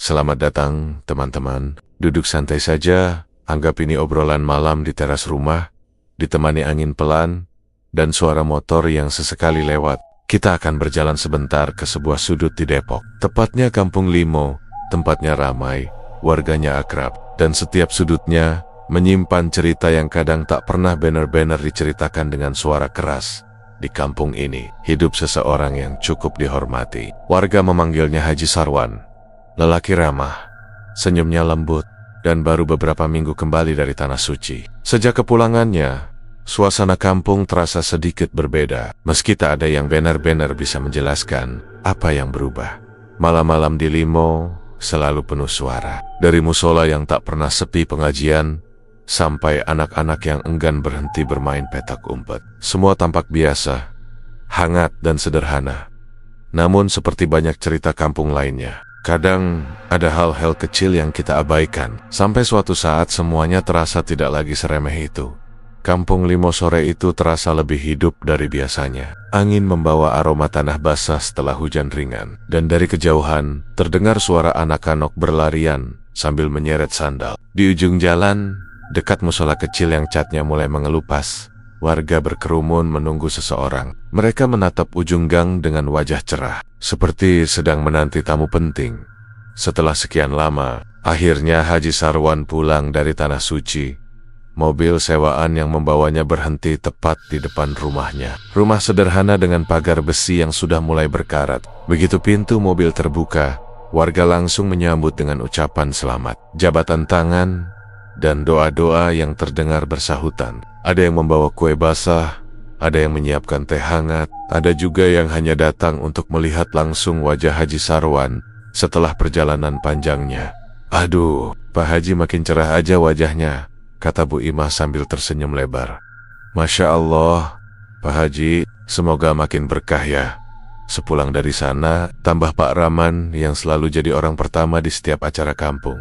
Selamat datang, teman-teman. Duduk santai saja, anggap ini obrolan malam di teras rumah, ditemani angin pelan, dan suara motor yang sesekali lewat. Kita akan berjalan sebentar ke sebuah sudut di Depok. Tepatnya Kampung Limo, tempatnya ramai, warganya akrab, dan setiap sudutnya menyimpan cerita yang kadang tak pernah benar-benar diceritakan dengan suara keras. Di kampung ini, hidup seseorang yang cukup dihormati. Warga memanggilnya Haji Sarwan. Lelaki ramah, senyumnya lembut, dan baru beberapa minggu kembali dari Tanah Suci. Sejak kepulangannya, suasana kampung terasa sedikit berbeda, meski tak ada yang benar-benar bisa menjelaskan apa yang berubah. Malam-malam di Limo selalu penuh suara, dari musola yang tak pernah sepi pengajian, sampai anak-anak yang enggan berhenti bermain petak umpet. Semua tampak biasa, hangat dan sederhana. Namun seperti banyak cerita kampung lainnya, kadang ada hal-hal kecil yang kita abaikan, sampai suatu saat semuanya terasa tidak lagi seremeh itu. Kampung Limo sore itu terasa lebih hidup dari biasanya. Angin membawa aroma tanah basah setelah hujan ringan, dan dari kejauhan terdengar suara anak-anak berlarian sambil menyeret sandal. Di ujung jalan, dekat musola kecil yang catnya mulai mengelupas, warga berkerumun menunggu seseorang. Mereka menatap ujung gang dengan wajah cerah, seperti sedang menanti tamu penting. Setelah sekian lama, akhirnya Haji Sarwan pulang dari Tanah Suci. Mobil sewaan yang membawanya berhenti tepat di depan rumahnya. Rumah sederhana dengan pagar besi yang sudah mulai berkarat. Begitu pintu mobil terbuka, warga langsung menyambut dengan ucapan selamat, jabatan tangan, dan doa-doa yang terdengar bersahutan. Ada yang membawa kue basah, ada yang menyiapkan teh hangat, ada juga yang hanya datang untuk melihat langsung wajah Haji Sarwan setelah perjalanan panjangnya. "Aduh, Pak Haji makin cerah aja wajahnya," kata Bu Imah sambil tersenyum lebar. "Masya Allah, Pak Haji, semoga makin berkah ya." Sepulang dari sana, tambah Pak Raman yang selalu jadi orang pertama di setiap acara kampung.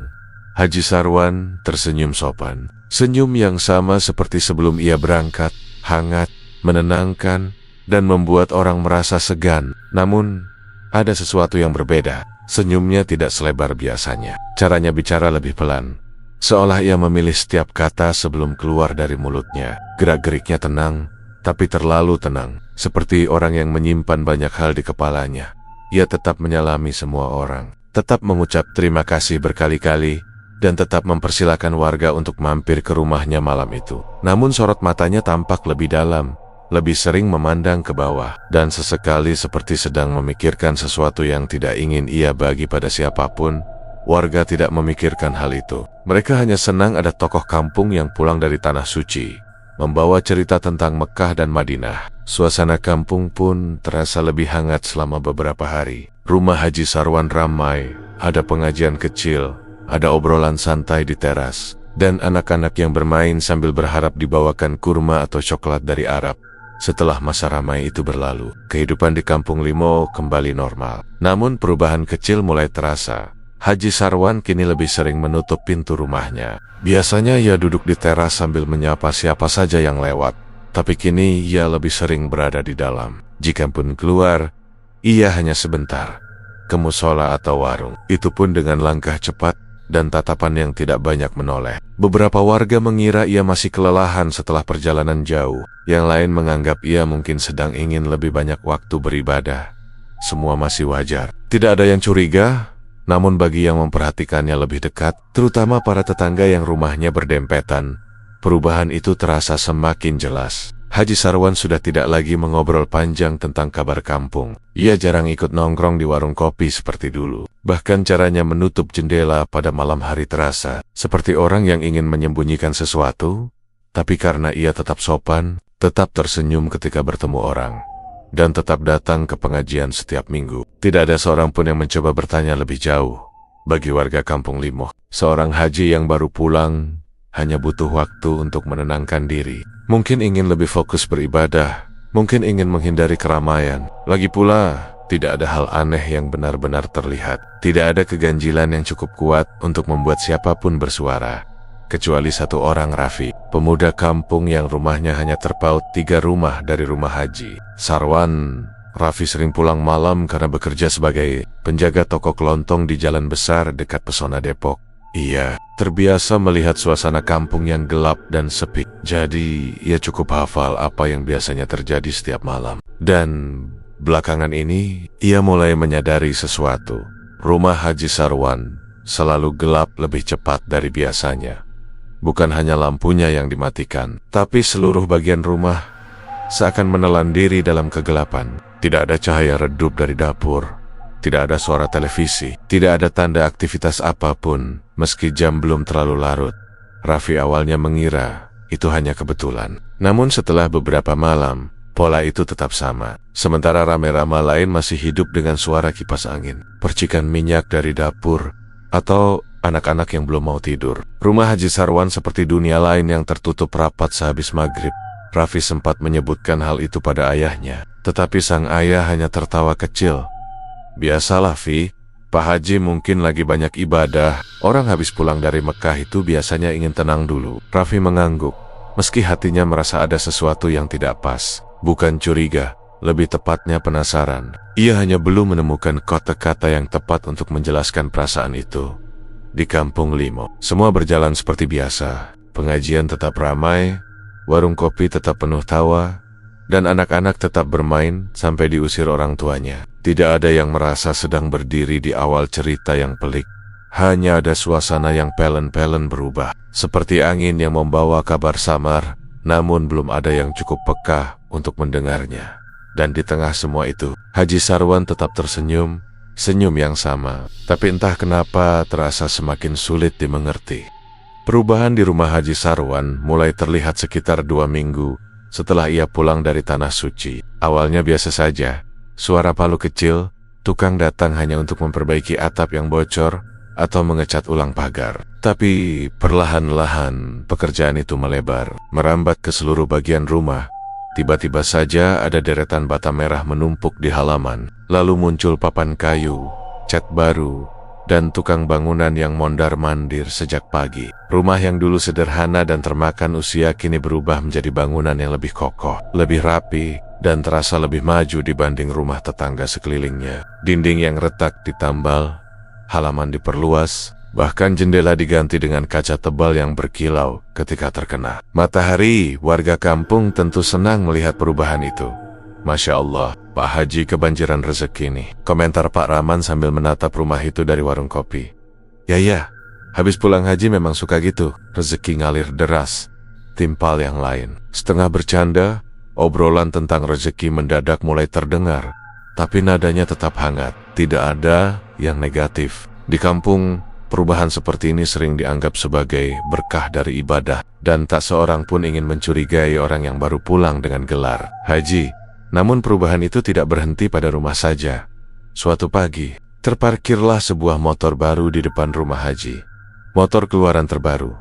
Haji Sarwan tersenyum sopan. Senyum yang sama seperti sebelum ia berangkat, hangat, menenangkan, dan membuat orang merasa segan. Namun, ada sesuatu yang berbeda. Senyumnya tidak selebar biasanya. Caranya bicara lebih pelan, seolah ia memilih setiap kata sebelum keluar dari mulutnya. Gerak-geriknya tenang, tapi terlalu tenang, seperti orang yang menyimpan banyak hal di kepalanya. Ia tetap menyalami semua orang, tetap mengucap terima kasih berkali-kali, dan tetap mempersilakan warga untuk mampir ke rumahnya malam itu. Namun sorot matanya tampak lebih dalam, lebih sering memandang ke bawah, dan sesekali seperti sedang memikirkan sesuatu yang tidak ingin ia bagi pada siapapun. Warga tidak memikirkan hal itu. Mereka hanya senang ada tokoh kampung yang pulang dari Tanah Suci, membawa cerita tentang Mekah dan Madinah. Suasana kampung pun terasa lebih hangat selama beberapa hari. Rumah Haji Sarwan ramai, ada pengajian kecil, ada obrolan santai di teras, dan anak-anak yang bermain sambil berharap dibawakan kurma atau coklat dari Arab. Setelah masa ramai itu berlalu, kehidupan di Kampung Limo kembali normal. Namun perubahan kecil mulai terasa. Haji Sarwan kini lebih sering menutup pintu rumahnya. Biasanya ia duduk di teras sambil menyapa siapa saja yang lewat, tapi kini ia lebih sering berada di dalam. Jikapun keluar, ia hanya sebentar, ke musola atau warung. Itu pun dengan langkah cepat dan tatapan yang tidak banyak menoleh. Beberapa warga mengira ia masih kelelahan setelah perjalanan jauh. Yang lain menganggap ia mungkin sedang ingin lebih banyak waktu beribadah. Semua masih wajar. Tidak ada yang curiga, namun bagi yang memperhatikannya lebih dekat, terutama para tetangga yang rumahnya berdempetan, perubahan itu terasa semakin jelas. Haji Sarwan sudah tidak lagi mengobrol panjang tentang kabar kampung. Ia jarang ikut nongkrong di warung kopi seperti dulu. Bahkan caranya menutup jendela pada malam hari terasa seperti orang yang ingin menyembunyikan sesuatu, tapi karena ia tetap sopan, tetap tersenyum ketika bertemu orang, dan tetap datang ke pengajian setiap minggu. Tidak ada seorang pun yang mencoba bertanya lebih jauh. Bagi warga Kampung Limo, seorang haji yang baru pulang hanya butuh waktu untuk menenangkan diri. Mungkin ingin lebih fokus beribadah, mungkin ingin menghindari keramaian. Lagi pula, tidak ada hal aneh yang benar-benar terlihat. Tidak ada keganjilan yang cukup kuat untuk membuat siapapun bersuara. Kecuali satu orang, Rafi, pemuda kampung yang rumahnya hanya terpaut 3 rumah dari rumah Haji Sarwan. Raffi sering pulang malam karena bekerja sebagai penjaga toko kelontong di jalan besar dekat Pesona Depok. Ia terbiasa melihat suasana kampung yang gelap dan sepi. Jadi, ia cukup hafal apa yang biasanya terjadi setiap malam. Dan belakangan ini, ia mulai menyadari sesuatu. Rumah Haji Sarwan selalu gelap lebih cepat dari biasanya. Bukan hanya lampunya yang dimatikan, tapi seluruh bagian rumah seakan menelan diri dalam kegelapan. Tidak ada cahaya redup dari dapur, tidak ada suara televisi, tidak ada tanda aktivitas apapun, meski jam belum terlalu larut. Raffi awalnya mengira itu hanya kebetulan. Namun setelah beberapa malam, pola itu tetap sama. Sementara rame-rame lain masih hidup dengan suara kipas angin, percikan minyak dari dapur, atau anak-anak yang belum mau tidur. Rumah Haji Sarwan seperti dunia lain yang tertutup rapat sehabis maghrib. Raffi sempat menyebutkan hal itu pada ayahnya, tetapi sang ayah hanya tertawa kecil. Biasalah, Fi. Pak Haji mungkin lagi banyak ibadah. Orang habis pulang dari Mekah itu biasanya ingin tenang dulu. Raffi mengangguk, meski hatinya merasa ada sesuatu yang tidak pas. Bukan curiga, lebih tepatnya penasaran. Ia hanya belum menemukan kata-kata yang tepat untuk menjelaskan perasaan itu. Di Kampung Limo, semua berjalan seperti biasa. Pengajian tetap ramai, warung kopi tetap penuh tawa, dan anak-anak tetap bermain sampai diusir orang tuanya. Tidak ada yang merasa sedang berdiri di awal cerita yang pelik. Hanya ada suasana yang pelen-pelen berubah, seperti angin yang membawa kabar samar, namun belum ada yang cukup peka untuk mendengarnya. Dan di tengah semua itu, Haji Sarwan tetap tersenyum, senyum yang sama, tapi entah kenapa terasa semakin sulit dimengerti. Perubahan di rumah Haji Sarwan mulai terlihat sekitar 2 minggu setelah ia pulang dari Tanah Suci. Awalnya biasa saja, suara palu kecil, tukang datang hanya untuk memperbaiki atap yang bocor atau mengecat ulang pagar. Tapi perlahan-lahan pekerjaan itu melebar, merambat ke seluruh bagian rumah. Tiba-tiba saja ada deretan bata merah menumpuk di halaman, lalu muncul papan kayu, cat baru, dan tukang bangunan yang mondar-mandir sejak pagi. Rumah yang dulu sederhana dan termakan usia kini berubah menjadi bangunan yang lebih kokoh, lebih rapi, dan terasa lebih maju dibanding rumah tetangga sekelilingnya. Dinding yang retak ditambal, halaman diperluas, bahkan jendela diganti dengan kaca tebal yang berkilau ketika terkena matahari. Warga kampung tentu senang melihat perubahan itu. Masya Allah, Pak Haji kebanjiran rezeki nih, komentar Pak Rahman sambil menatap rumah itu dari warung kopi. Ya, habis pulang haji memang suka gitu, rezeki ngalir deras, timpal yang lain. Setengah bercanda, obrolan tentang rezeki mendadak mulai terdengar, tapi nadanya tetap hangat, tidak ada yang negatif. Di kampung, perubahan seperti ini sering dianggap sebagai berkah dari ibadah, dan tak seorang pun ingin mencurigai orang yang baru pulang dengan gelar haji. Namun perubahan itu tidak berhenti pada rumah saja. Suatu pagi, terparkirlah sebuah motor baru di depan rumah Haji. Motor keluaran terbaru,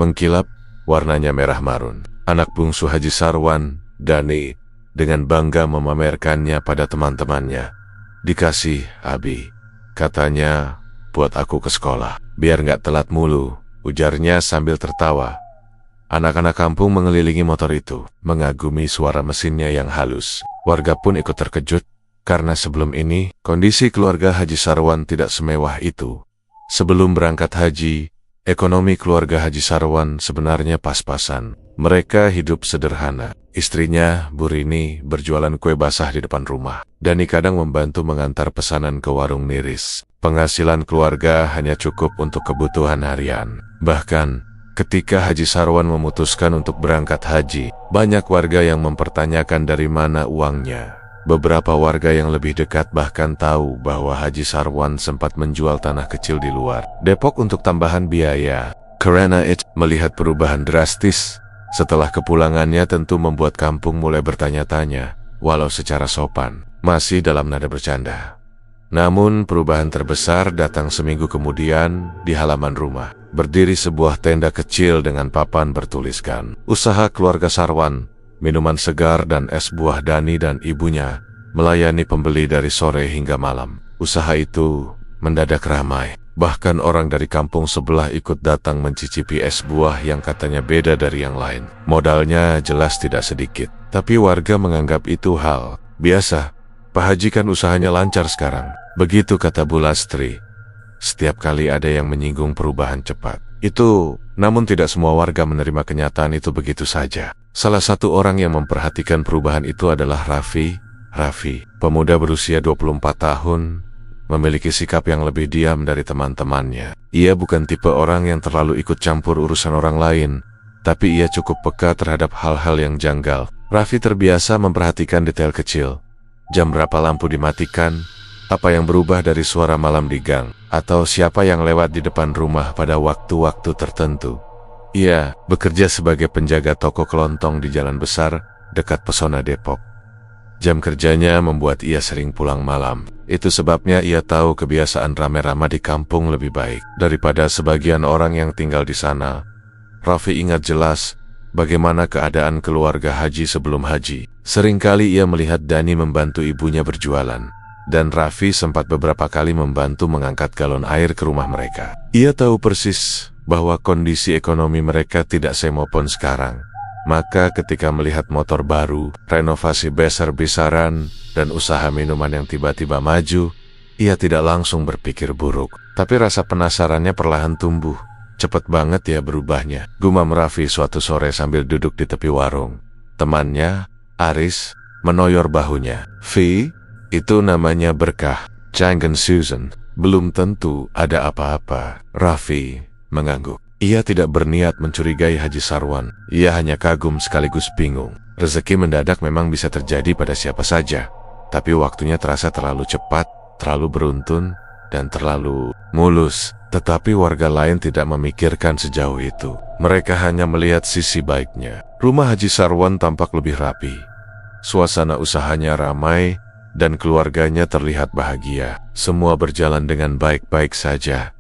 mengkilap, warnanya merah marun. Anak bungsu Haji Sarwan, Dani, dengan bangga memamerkannya pada teman-temannya. Dikasih, Abi, katanya, buat aku ke sekolah, biar nggak telat mulu, ujarnya sambil tertawa. Anak-anak kampung mengelilingi motor itu, mengagumi suara mesinnya yang halus. Warga pun ikut terkejut, karena sebelum ini, kondisi keluarga Haji Sarwan tidak semewah itu. Sebelum berangkat haji, ekonomi keluarga Haji Sarwan sebenarnya pas-pasan. Mereka hidup sederhana. Istrinya, Bu Rini, berjualan kue basah di depan rumah. Dani kadang membantu mengantar pesanan ke warung niris. Penghasilan keluarga hanya cukup untuk kebutuhan harian. Bahkan, ketika Haji Sarwan memutuskan untuk berangkat haji, banyak warga yang mempertanyakan dari mana uangnya. Beberapa warga yang lebih dekat bahkan tahu bahwa Haji Sarwan sempat menjual tanah kecil di luar Depok untuk tambahan biaya. Karena itu, melihat perubahan drastis setelah kepulangannya tentu membuat kampung mulai bertanya-tanya, walau secara sopan, masih dalam nada bercanda. Namun perubahan terbesar datang seminggu kemudian di halaman rumah. Berdiri sebuah tenda kecil dengan papan bertuliskan, "Usaha keluarga Sarwan, minuman segar dan es buah Dani dan ibunya, melayani pembeli dari sore hingga malam." Usaha itu mendadak ramai. Bahkan orang dari kampung sebelah ikut datang mencicipi es buah yang katanya beda dari yang lain. Modalnya jelas tidak sedikit, tapi warga menganggap itu hal biasa. Pak Haji kan usahanya lancar sekarang. Begitu kata Bu Lastri. Setiap kali ada yang menyinggung perubahan cepat. Namun tidak semua warga menerima kenyataan itu begitu saja. Salah satu orang yang memperhatikan perubahan itu adalah Raffi. Raffi, pemuda berusia 24 tahun, memiliki sikap yang lebih diam dari teman-temannya. Ia bukan tipe orang yang terlalu ikut campur urusan orang lain, tapi ia cukup peka terhadap hal-hal yang janggal. Raffi terbiasa memperhatikan detail kecil. Jam berapa lampu dimatikan, apa yang berubah dari suara malam di gang, atau siapa yang lewat di depan rumah pada waktu-waktu tertentu. Ia bekerja sebagai penjaga toko kelontong di Jalan Besar, dekat Pesona Depok. Jam kerjanya membuat ia sering pulang malam. Itu sebabnya ia tahu kebiasaan rame-rame di kampung lebih baik daripada sebagian orang yang tinggal di sana. Raffi ingat jelas bagaimana keadaan keluarga Haji sebelum haji. Seringkali ia melihat Dani membantu ibunya berjualan, dan Raffi sempat beberapa kali membantu mengangkat galon air ke rumah mereka. Ia tahu persis bahwa kondisi ekonomi mereka tidak semopon sekarang. Maka ketika melihat motor baru, renovasi besar-besaran, dan usaha minuman yang tiba-tiba maju, ia tidak langsung berpikir buruk. Tapi rasa penasarannya perlahan tumbuh. Cepet banget ya berubahnya, gumam Raffi suatu sore sambil duduk di tepi warung. Temannya, Aris, menoyor bahunya. "Vi, itu namanya berkah. Jangan Susan, belum tentu ada apa-apa." Raffi mengangguk. Ia tidak berniat mencurigai Haji Sarwan. Ia hanya kagum sekaligus bingung. Rezeki mendadak memang bisa terjadi pada siapa saja. Tapi waktunya terasa terlalu cepat, terlalu beruntun, dan terlalu mulus. Tetapi warga lain tidak memikirkan sejauh itu. Mereka hanya melihat sisi baiknya. Rumah Haji Sarwan tampak lebih rapi. Suasana usahanya ramai, dan keluarganya terlihat bahagia. Semua berjalan dengan baik-baik saja.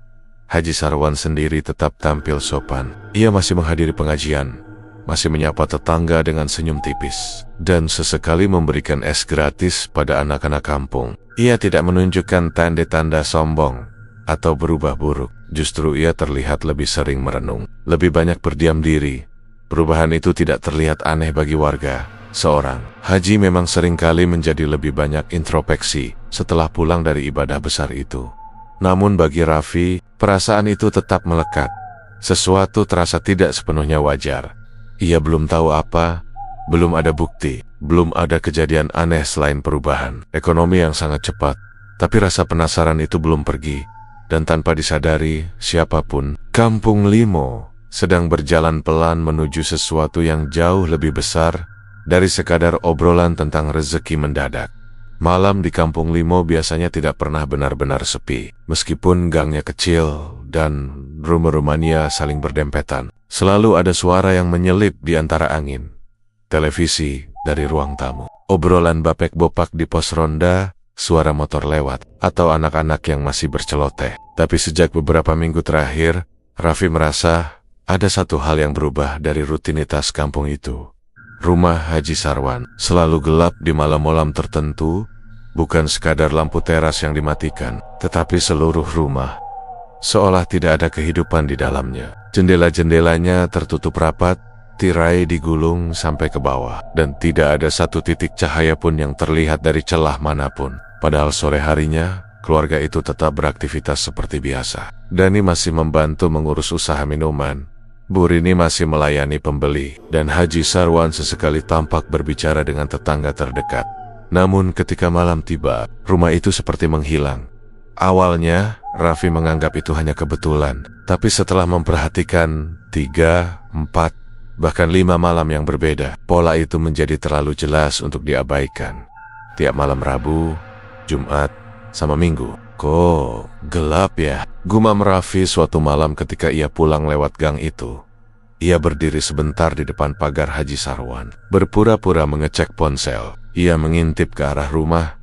Haji Sarwan sendiri tetap tampil sopan. Ia masih menghadiri pengajian, masih menyapa tetangga dengan senyum tipis, dan sesekali memberikan es gratis pada anak-anak kampung. Ia tidak menunjukkan tanda-tanda sombong atau berubah buruk. Justru ia terlihat lebih sering merenung, lebih banyak berdiam diri. Perubahan itu tidak terlihat aneh bagi warga. Seorang haji memang seringkali menjadi lebih banyak introspeksi setelah pulang dari ibadah besar itu. Namun bagi Raffi, perasaan itu tetap melekat. Sesuatu terasa tidak sepenuhnya wajar. Ia belum tahu apa, belum ada bukti, belum ada kejadian aneh selain perubahan ekonomi yang sangat cepat. Tapi rasa penasaran itu belum pergi, dan tanpa disadari siapapun, Kampung Limo sedang berjalan pelan menuju sesuatu yang jauh lebih besar dari sekadar obrolan tentang rezeki mendadak. Malam di Kampung Limo biasanya tidak pernah benar-benar sepi. Meskipun gangnya kecil dan rumah-rumahnya saling berdempetan, selalu ada suara yang menyelip di antara angin, televisi dari ruang tamu, obrolan bapek-bopak di pos ronda, suara motor lewat, atau anak-anak yang masih berceloteh. Tapi sejak beberapa minggu terakhir, Raffi merasa ada satu hal yang berubah dari rutinitas kampung itu. Rumah Haji Sarwan selalu gelap di malam-malam tertentu, bukan sekadar lampu teras yang dimatikan, tetapi seluruh rumah seolah tidak ada kehidupan di dalamnya. Jendela-jendelanya tertutup rapat, tirai digulung sampai ke bawah, dan tidak ada satu titik cahaya pun yang terlihat dari celah manapun. Padahal sore harinya, keluarga itu tetap beraktivitas seperti biasa. Dani masih membantu mengurus usaha minuman. Bu Rini masih melayani pembeli, dan Haji Sarwan sesekali tampak berbicara dengan tetangga terdekat. Namun ketika malam tiba, rumah itu seperti menghilang. Awalnya, Raffi menganggap itu hanya kebetulan, tapi setelah memperhatikan 3, 4, bahkan 5 malam yang berbeda, pola itu menjadi terlalu jelas untuk diabaikan. Tiap malam Rabu, Jumat, sama Minggu. Kok gelap ya? Gumam Raffi suatu malam ketika ia pulang lewat gang itu. Ia berdiri sebentar di depan pagar Haji Sarwan, berpura-pura mengecek ponsel. Ia mengintip ke arah rumah,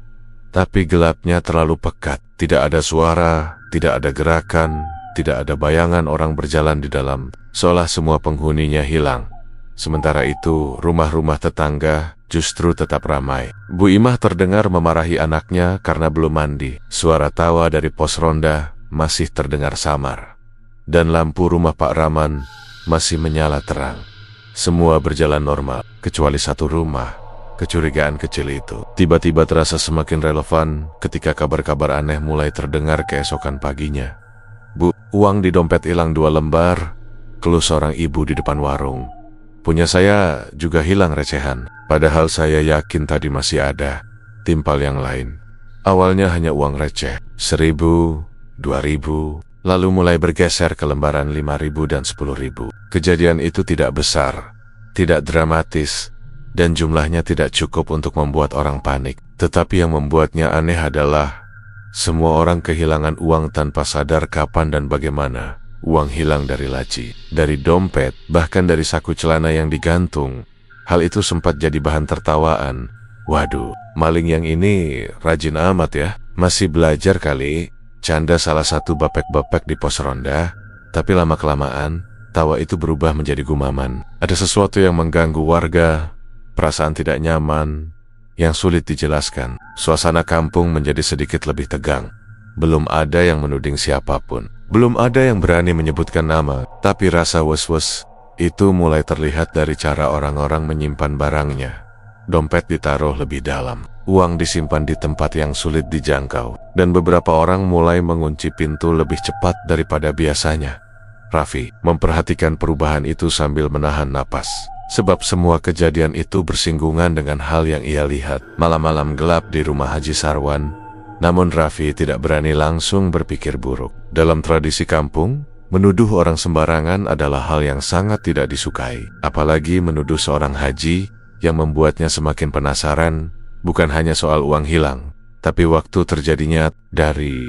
tapi gelapnya terlalu pekat. Tidak ada suara, tidak ada gerakan, tidak ada bayangan orang berjalan di dalam, seolah semua penghuninya hilang. Sementara itu, rumah-rumah tetangga justru tetap ramai. Bu Imah terdengar memarahi anaknya karena belum mandi. Suara tawa dari pos ronda masih terdengar samar. Dan lampu rumah Pak Raman masih menyala terang. Semua berjalan normal, kecuali satu rumah. Kecurigaan kecil itu tiba-tiba terasa semakin relevan ketika kabar-kabar aneh mulai terdengar keesokan paginya. "Bu, uang di dompet hilang 2 lembar," keluh seorang ibu di depan warung. "Punya saya juga hilang recehan, padahal saya yakin tadi masih ada," timpal yang lain. Awalnya hanya uang receh, 1.000, 2.000, lalu mulai bergeser ke lembaran 5.000 dan 10.000. Kejadian itu tidak besar, tidak dramatis, dan jumlahnya tidak cukup untuk membuat orang panik. Tetapi yang membuatnya aneh adalah semua orang kehilangan uang tanpa sadar kapan dan bagaimana. Uang hilang dari laci, dari dompet, bahkan dari saku celana yang digantung. Hal itu sempat jadi bahan tertawaan. "Waduh, maling yang ini rajin amat ya. Masih belajar kali," canda salah satu bapek-bapek di pos ronda. Tapi lama-kelamaan, tawa itu berubah menjadi gumaman. Ada sesuatu yang mengganggu warga, perasaan tidak nyaman, yang sulit dijelaskan. Suasana kampung menjadi sedikit lebih tegang. Belum ada yang menuding siapapun. Belum ada yang berani menyebutkan nama. Tapi rasa was-was itu mulai terlihat dari cara orang-orang menyimpan barangnya. Dompet ditaruh lebih dalam. Uang disimpan di tempat yang sulit dijangkau. Dan beberapa orang mulai mengunci pintu lebih cepat daripada biasanya. Raffi memperhatikan perubahan itu sambil menahan napas. Sebab semua kejadian itu bersinggungan dengan hal yang ia lihat malam-malam gelap di rumah Haji Sarwan. Namun Raffi tidak berani langsung berpikir buruk. Dalam tradisi kampung, menuduh orang sembarangan adalah hal yang sangat tidak disukai. Apalagi menuduh seorang haji yang membuatnya semakin penasaran, bukan hanya soal uang hilang, tapi waktu terjadinya. Dari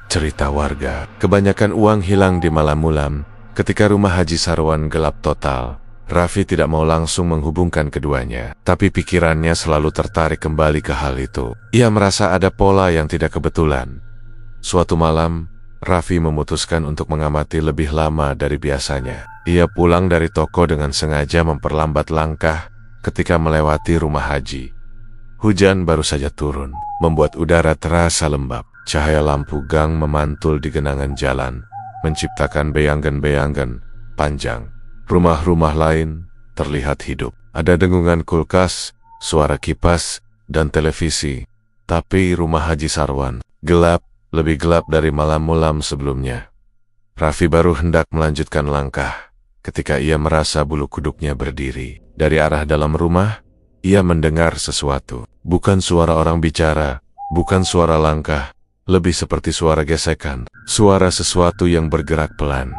cerita warga, kebanyakan uang hilang di malam-malam ketika rumah Haji Sarwan gelap total. Raffi tidak mau langsung menghubungkan keduanya, tapi pikirannya selalu tertarik kembali ke hal itu. Ia merasa ada pola yang tidak kebetulan. Suatu malam, Raffi memutuskan untuk mengamati lebih lama dari biasanya. Ia pulang dari toko dengan sengaja memperlambat langkah ketika melewati rumah Haji. Hujan baru saja turun, membuat udara terasa lembab. Cahaya lampu gang memantul di genangan jalan, menciptakan beyangan-beyangan panjang. Rumah-rumah lain terlihat hidup. Ada dengungan kulkas, suara kipas, dan televisi. Tapi rumah Haji Sarwan gelap, lebih gelap dari malam-malam sebelumnya. Raffi baru hendak melanjutkan langkah ketika ia merasa bulu kuduknya berdiri. Dari arah dalam rumah, ia mendengar sesuatu. Bukan suara orang bicara, bukan suara langkah, lebih seperti suara gesekan. Suara sesuatu yang bergerak pelan.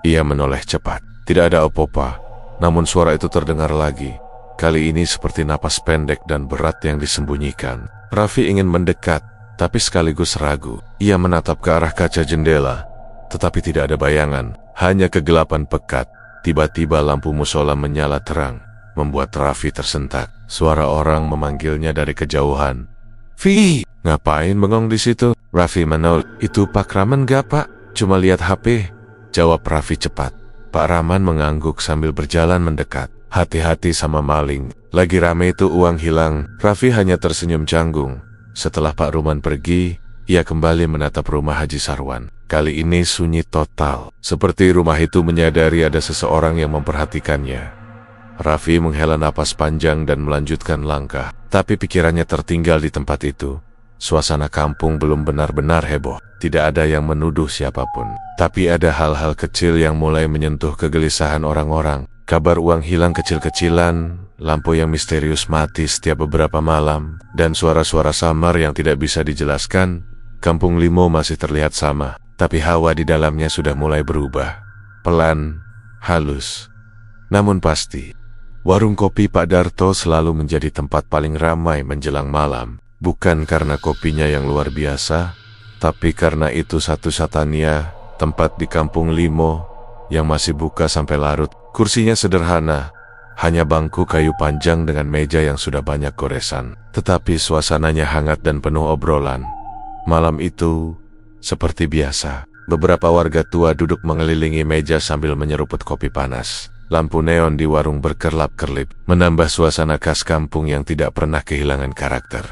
Ia menoleh cepat. Tidak ada apa-apa, namun suara itu terdengar lagi. Kali ini seperti napas pendek dan berat yang disembunyikan. Raffi ingin mendekat, tapi sekaligus ragu. Ia menatap ke arah kaca jendela, tetapi tidak ada bayangan, hanya kegelapan pekat. Tiba-tiba lampu musola menyala terang, membuat Raffi tersentak. Suara orang memanggilnya dari kejauhan. "Vi, ngapain bengong di situ?" Raffi menoleh. "Itu Pak Raman gak, Pak? Cuma lihat HP," jawab Raffi cepat. Pak Rahman mengangguk sambil berjalan mendekat. "Hati-hati sama maling. Lagi rame itu uang hilang." Raffi hanya tersenyum canggung. Setelah Pak Ruman pergi, ia kembali menatap rumah Haji Sarwan. Kali ini sunyi total. Seperti rumah itu menyadari ada seseorang yang memperhatikannya. Raffi menghela napas panjang dan melanjutkan langkah. Tapi pikirannya tertinggal di tempat itu. Suasana kampung belum benar-benar heboh. Tidak ada yang menuduh siapapun. Tapi ada hal-hal kecil yang mulai menyentuh kegelisahan orang-orang. Kabar uang hilang kecil-kecilan, lampu yang misterius mati setiap beberapa malam, dan suara-suara samar yang tidak bisa dijelaskan. Kampung Limo masih terlihat sama, tapi hawa di dalamnya sudah mulai berubah. Pelan, halus, namun pasti. Warung kopi Pak Darto selalu menjadi tempat paling ramai menjelang malam. Bukan karena kopinya yang luar biasa, tapi karena itu satu-satunya tempat di Kampung Limo yang masih buka sampai larut. Kursinya sederhana, hanya bangku kayu panjang dengan meja yang sudah banyak goresan. Tetapi suasananya hangat dan penuh obrolan. Malam itu, seperti biasa, beberapa warga tua duduk mengelilingi meja sambil menyeruput kopi panas. Lampu neon di warung berkerlap-kerlip, menambah suasana khas kampung yang tidak pernah kehilangan karakter.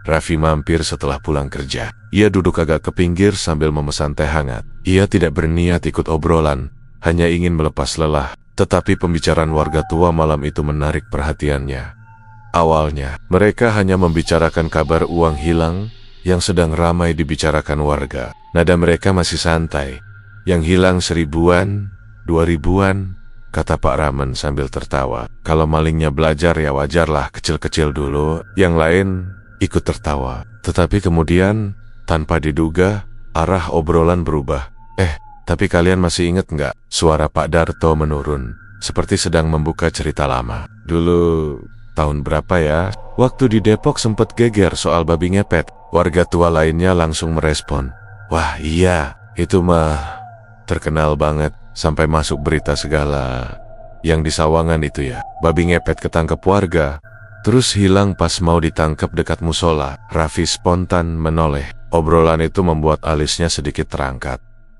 Raffi mampir setelah pulang kerja. Ia duduk agak ke pinggir sambil memesan teh hangat. Ia tidak berniat ikut obrolan, hanya ingin melepas lelah. Tetapi pembicaraan warga tua malam itu menarik perhatiannya. Awalnya, mereka hanya membicarakan kabar uang hilang yang sedang ramai dibicarakan warga. Nada mereka masih santai. Yang hilang 1.000-an, 2.000-an, kata Pak Raman sambil tertawa. Kalau malingnya belajar ya wajarlah, kecil-kecil dulu. Yang lain ikut tertawa. Tetapi kemudian, tanpa diduga, arah obrolan berubah. Tapi kalian masih ingat nggak? Suara Pak Darto menurun, seperti sedang membuka cerita lama. Dulu, tahun berapa ya? Waktu di Depok sempet geger soal babi ngepet. Warga tua lainnya langsung merespon. Wah iya, itu mah terkenal banget, sampai masuk berita segala. Yang di Sawangan itu ya, babi ngepet ketangkep warga, terus hilang pas mau ditangkap dekat musola. Raffi spontan menoleh. Obrolan itu membuat alisnya sedikit terangkat.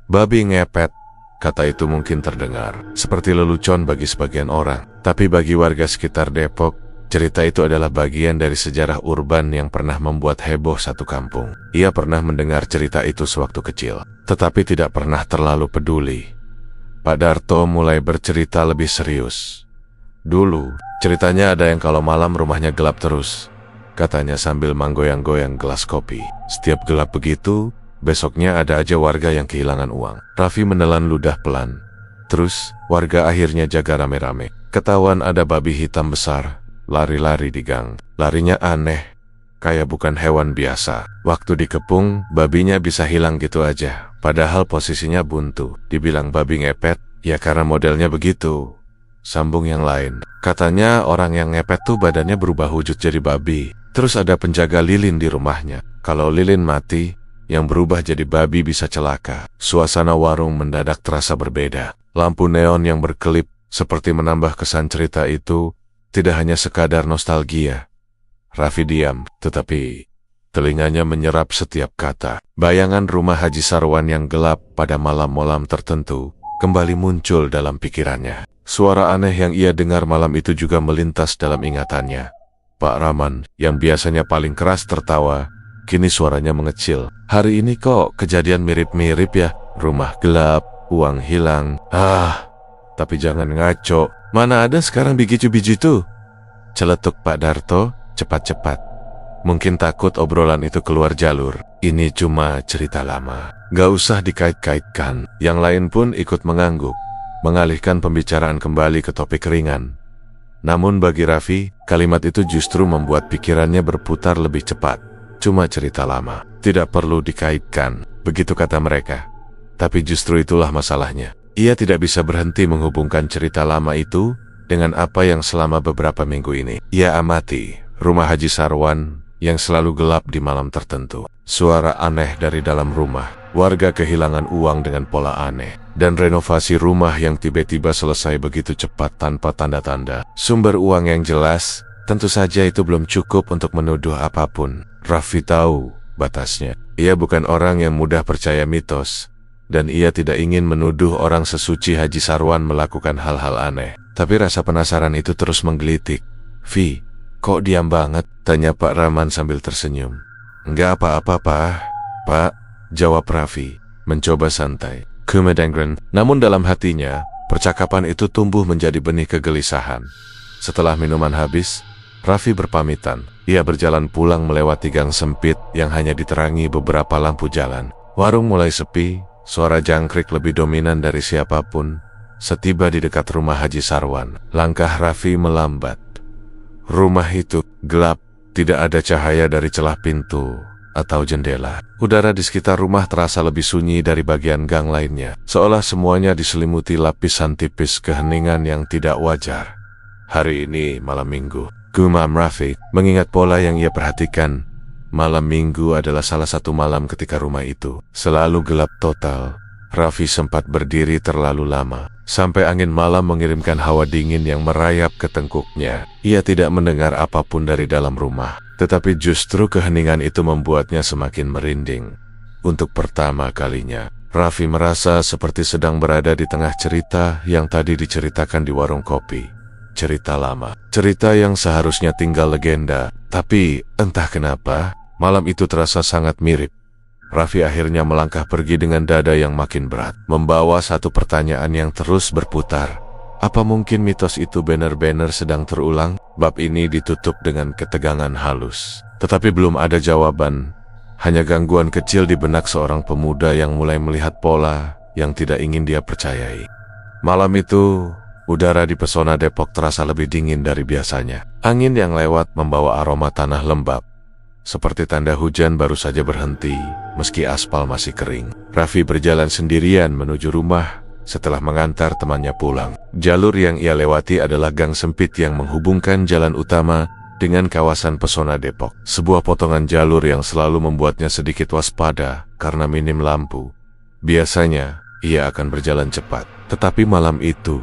Babi ngepet, kata itu mungkin terdengar seperti lelucon bagi sebagian orang. Tapi bagi warga sekitar Depok, cerita itu adalah bagian dari sejarah urban yang pernah membuat heboh satu kampung. Ia pernah mendengar cerita itu sewaktu kecil, tetapi tidak pernah terlalu peduli. Pak Darto mulai bercerita lebih serius. Dulu, ceritanya ada yang kalau malam rumahnya gelap terus, katanya sambil menggoyang-goyang gelas kopi. Setiap gelap begitu, besoknya ada aja warga yang kehilangan uang. Raffi menelan ludah pelan. Terus, warga akhirnya jaga rame-rame. Ketahuan ada babi hitam besar, lari-lari di gang. Larinya aneh, kayak bukan hewan biasa. Waktu dikepung, babinya bisa hilang gitu aja. Padahal posisinya buntu. Dibilang babi ngepet, ya karena modelnya begitu. Sambung yang lain. Katanya orang yang ngepet tuh badannya berubah wujud jadi babi. Terus ada penjaga lilin di rumahnya. Kalau lilin mati, yang berubah jadi babi bisa celaka. Suasana warung mendadak terasa berbeda. Lampu neon yang berkelip seperti menambah kesan cerita itu. Tidak hanya sekadar nostalgia. Raffi diam, tetapi telinganya menyerap setiap kata. Bayangan rumah Haji Sarwan yang gelap pada malam-malam tertentu kembali muncul dalam pikirannya. Suara aneh yang ia dengar malam itu juga melintas dalam ingatannya. Pak Raman, yang biasanya paling keras tertawa, kini suaranya mengecil. Hari ini kok kejadian mirip-mirip ya? Rumah gelap, uang hilang. Tapi jangan ngaco. Mana ada sekarang biji-biji tuh? Celetuk Pak Darto, cepat-cepat. Mungkin takut obrolan itu keluar jalur. Ini cuma cerita lama. Gak usah dikait-kaitkan. Yang lain pun ikut mengangguk, mengalihkan pembicaraan kembali ke topik ringan. Namun bagi Raffi, kalimat itu justru membuat pikirannya berputar lebih cepat. Cuma cerita lama, tidak perlu dikaitkan, begitu kata mereka. Tapi justru itulah masalahnya. Ia tidak bisa berhenti menghubungkan cerita lama itu dengan apa yang selama beberapa minggu ini ia amati. Rumah Haji Sarwan yang selalu gelap di malam tertentu. Suara aneh dari dalam rumah. Warga kehilangan uang dengan pola aneh. Dan renovasi rumah yang tiba-tiba selesai begitu cepat tanpa tanda-tanda. Sumber uang yang jelas, tentu saja itu belum cukup untuk menuduh apapun. Raffi tahu batasnya. Ia bukan orang yang mudah percaya mitos. Dan ia tidak ingin menuduh orang sesuci Haji Sarwan melakukan hal-hal aneh. Tapi rasa penasaran itu terus menggelitik. "Vi, kok diam banget?" tanya Pak Raman sambil tersenyum. "Enggak apa-apa, Pak," jawab Raffi, mencoba santai. Kumedengren. Namun dalam hatinya, percakapan itu tumbuh menjadi benih kegelisahan. Setelah minuman habis, Raffi berpamitan. Ia berjalan pulang melewati gang sempit yang hanya diterangi beberapa lampu jalan. Warung mulai sepi, suara jangkrik lebih dominan dari siapapun. Setiba di dekat rumah Haji Sarwan, langkah Raffi melambat. Rumah itu gelap, tidak ada cahaya dari celah pintu atau jendela. Udara di sekitar rumah terasa lebih sunyi dari bagian gang lainnya, seolah semuanya diselimuti lapisan tipis keheningan yang tidak wajar. Hari ini malam minggu, gumam Raffi, mengingat pola yang ia perhatikan. Malam minggu adalah salah satu malam ketika rumah itu selalu gelap total. Raffi sempat berdiri terlalu lama, sampai angin malam mengirimkan hawa dingin yang merayap ke tengkuknya. Ia tidak mendengar apapun dari dalam rumah, tetapi justru keheningan itu membuatnya semakin merinding. Untuk pertama kalinya, Raffi merasa seperti sedang berada di tengah cerita yang tadi diceritakan di warung kopi. Cerita lama, cerita yang seharusnya tinggal legenda, tapi entah kenapa, malam itu terasa sangat mirip. Raffi akhirnya melangkah pergi dengan dada yang makin berat, membawa satu pertanyaan yang terus berputar. Apa mungkin mitos itu benar-benar sedang terulang? Bab ini ditutup dengan ketegangan halus. Tetapi belum ada jawaban. Hanya gangguan kecil di benak seorang pemuda yang mulai melihat pola yang tidak ingin dia percayai. Malam itu, udara di Pesona Depok terasa lebih dingin dari biasanya. Angin yang lewat membawa aroma tanah lembab. Seperti tanda hujan baru saja berhenti, meski aspal masih kering. Raffi berjalan sendirian menuju rumah setelah mengantar temannya pulang. Jalur yang ia lewati adalah gang sempit yang menghubungkan jalan utama dengan kawasan Pesona Depok. Sebuah potongan jalur yang selalu membuatnya sedikit waspada karena minim lampu. Biasanya, ia akan berjalan cepat. Tetapi malam itu,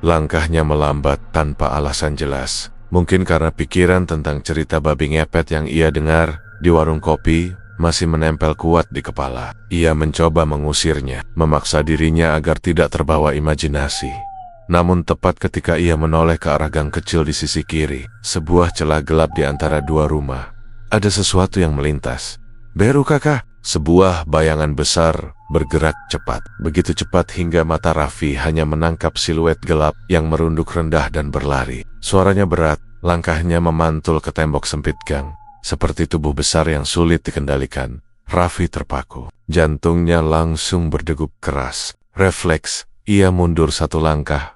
langkahnya melambat tanpa alasan jelas. Mungkin karena pikiran tentang cerita babi ngepet yang ia dengar di warung kopi masih menempel kuat di kepala. Ia mencoba mengusirnya, memaksa dirinya agar tidak terbawa imajinasi. Namun tepat ketika ia menoleh ke arah gang kecil di sisi kiri, sebuah celah gelap di antara dua rumah, ada sesuatu yang melintas. "Beru kakak!" Sebuah bayangan besar bergerak cepat. Begitu cepat hingga mata Raffi hanya menangkap siluet gelap yang merunduk rendah dan berlari. Suaranya berat, langkahnya memantul ke tembok sempit gang. Seperti tubuh besar yang sulit dikendalikan. Raffi terpaku. Jantungnya langsung berdegup keras. Refleks, ia mundur satu langkah.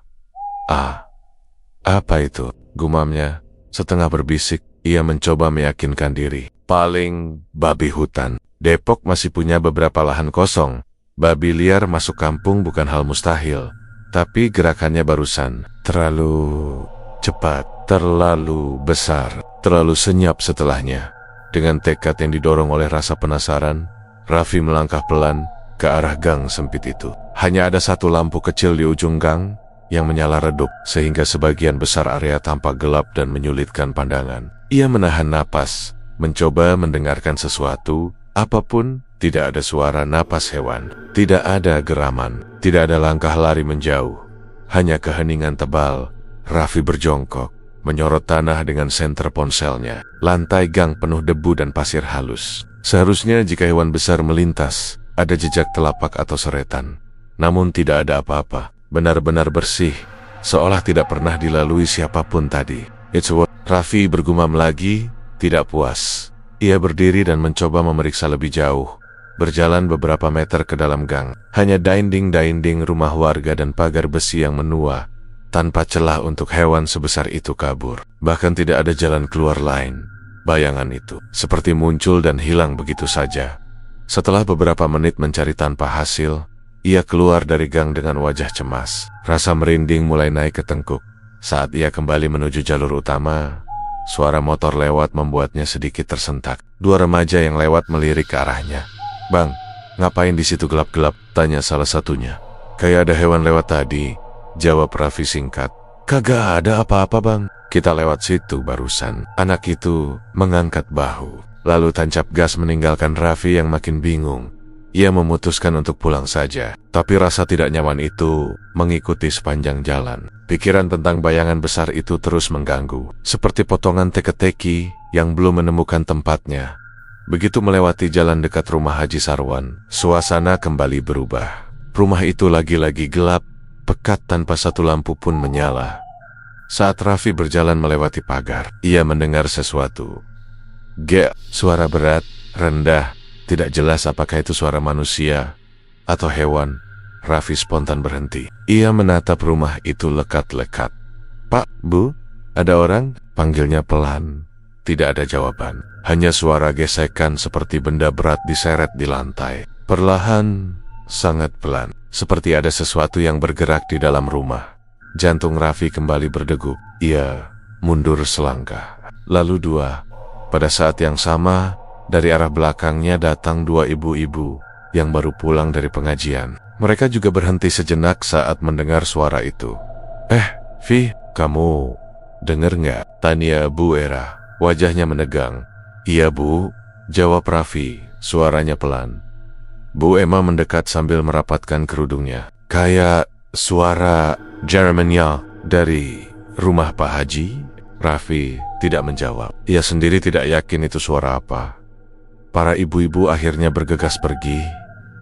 Apa itu? Gumamnya. Setengah berbisik, ia mencoba meyakinkan diri. Paling babi hutan. Depok masih punya beberapa lahan kosong. Babi liar masuk kampung bukan hal mustahil. Tapi gerakannya barusan terlalu cepat, terlalu besar, terlalu senyap setelahnya. Dengan tekad yang didorong oleh rasa penasaran, Raffi melangkah pelan ke arah gang sempit itu. Hanya ada satu lampu kecil di ujung gang yang menyala redup, sehingga sebagian besar area tampak gelap dan menyulitkan pandangan. Ia menahan napas, mencoba mendengarkan sesuatu. Apapun, tidak ada suara napas hewan, tidak ada geraman, tidak ada langkah lari menjauh. Hanya keheningan tebal. Raffi berjongkok, menyorot tanah dengan senter ponselnya. Lantai gang penuh debu dan pasir halus. Seharusnya jika hewan besar melintas, ada jejak telapak atau seretan. Namun tidak ada apa-apa, benar-benar bersih, seolah tidak pernah dilalui siapapun tadi. Raffi bergumam lagi, tidak puas. Ia berdiri dan mencoba memeriksa lebih jauh. Berjalan beberapa meter ke dalam gang. Hanya dinding-dinding rumah warga dan pagar besi yang menua, tanpa celah untuk hewan sebesar itu kabur. Bahkan tidak ada jalan keluar lain. Bayangan itu seperti muncul dan hilang begitu saja. Setelah beberapa menit mencari tanpa hasil, ia keluar dari gang dengan wajah cemas. Rasa merinding mulai naik ke tengkuk. Saat ia kembali menuju jalur utama, suara motor lewat membuatnya sedikit tersentak. Dua remaja yang lewat melirik ke arahnya. "Bang, ngapain di situ gelap-gelap?" tanya salah satunya. "Kayak ada hewan lewat tadi," jawab Raffi singkat. "Kagak ada apa-apa bang, kita lewat situ barusan." Anak itu mengangkat bahu, lalu tancap gas meninggalkan Raffi yang makin bingung. Ia memutuskan untuk pulang saja, tapi rasa tidak nyaman itu mengikuti sepanjang jalan. Pikiran tentang bayangan besar itu terus mengganggu, seperti potongan teka-teki yang belum menemukan tempatnya. Begitu melewati jalan dekat rumah Haji Sarwan, suasana kembali berubah. Rumah itu lagi-lagi gelap, pekat tanpa satu lampu pun menyala. Saat Raffi berjalan melewati pagar, ia mendengar sesuatu. Suara berat, rendah. Tidak jelas apakah itu suara manusia atau hewan. Raffi spontan berhenti. Ia menatap rumah itu lekat-lekat. "Pak, Bu, ada orang?" panggilnya pelan. Tidak ada jawaban. Hanya suara gesekan seperti benda berat diseret di lantai. Perlahan, sangat pelan. Seperti ada sesuatu yang bergerak di dalam rumah. Jantung Raffi kembali berdegup. Ia mundur selangkah. Lalu dua. Pada saat yang sama, dari arah belakangnya datang dua ibu-ibu yang baru pulang dari pengajian. Mereka juga berhenti sejenak saat mendengar suara itu. Vi, kamu denger nggak?" tanya Bu Era. Wajahnya menegang. "Iya Bu," jawab Raffi, suaranya pelan. Bu Emma mendekat sambil merapatkan kerudungnya. "Kayak suara Jeremiah dari rumah Pak Haji?" Raffi tidak menjawab. Ia sendiri tidak yakin itu suara apa. Para ibu-ibu akhirnya bergegas pergi,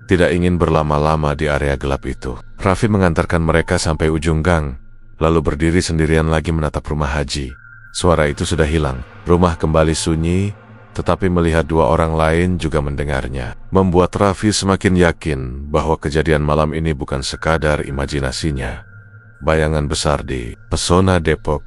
tidak ingin berlama-lama di area gelap itu. Raffi mengantarkan mereka sampai ujung gang. lalu berdiri sendirian lagi menatap rumah Haji. Suara itu sudah hilang. Rumah kembali sunyi, tetapi melihat dua orang lain juga mendengarnya, membuat Raffi semakin yakin bahwa kejadian malam ini bukan sekadar imajinasinya. Bayangan besar di pesona Depok,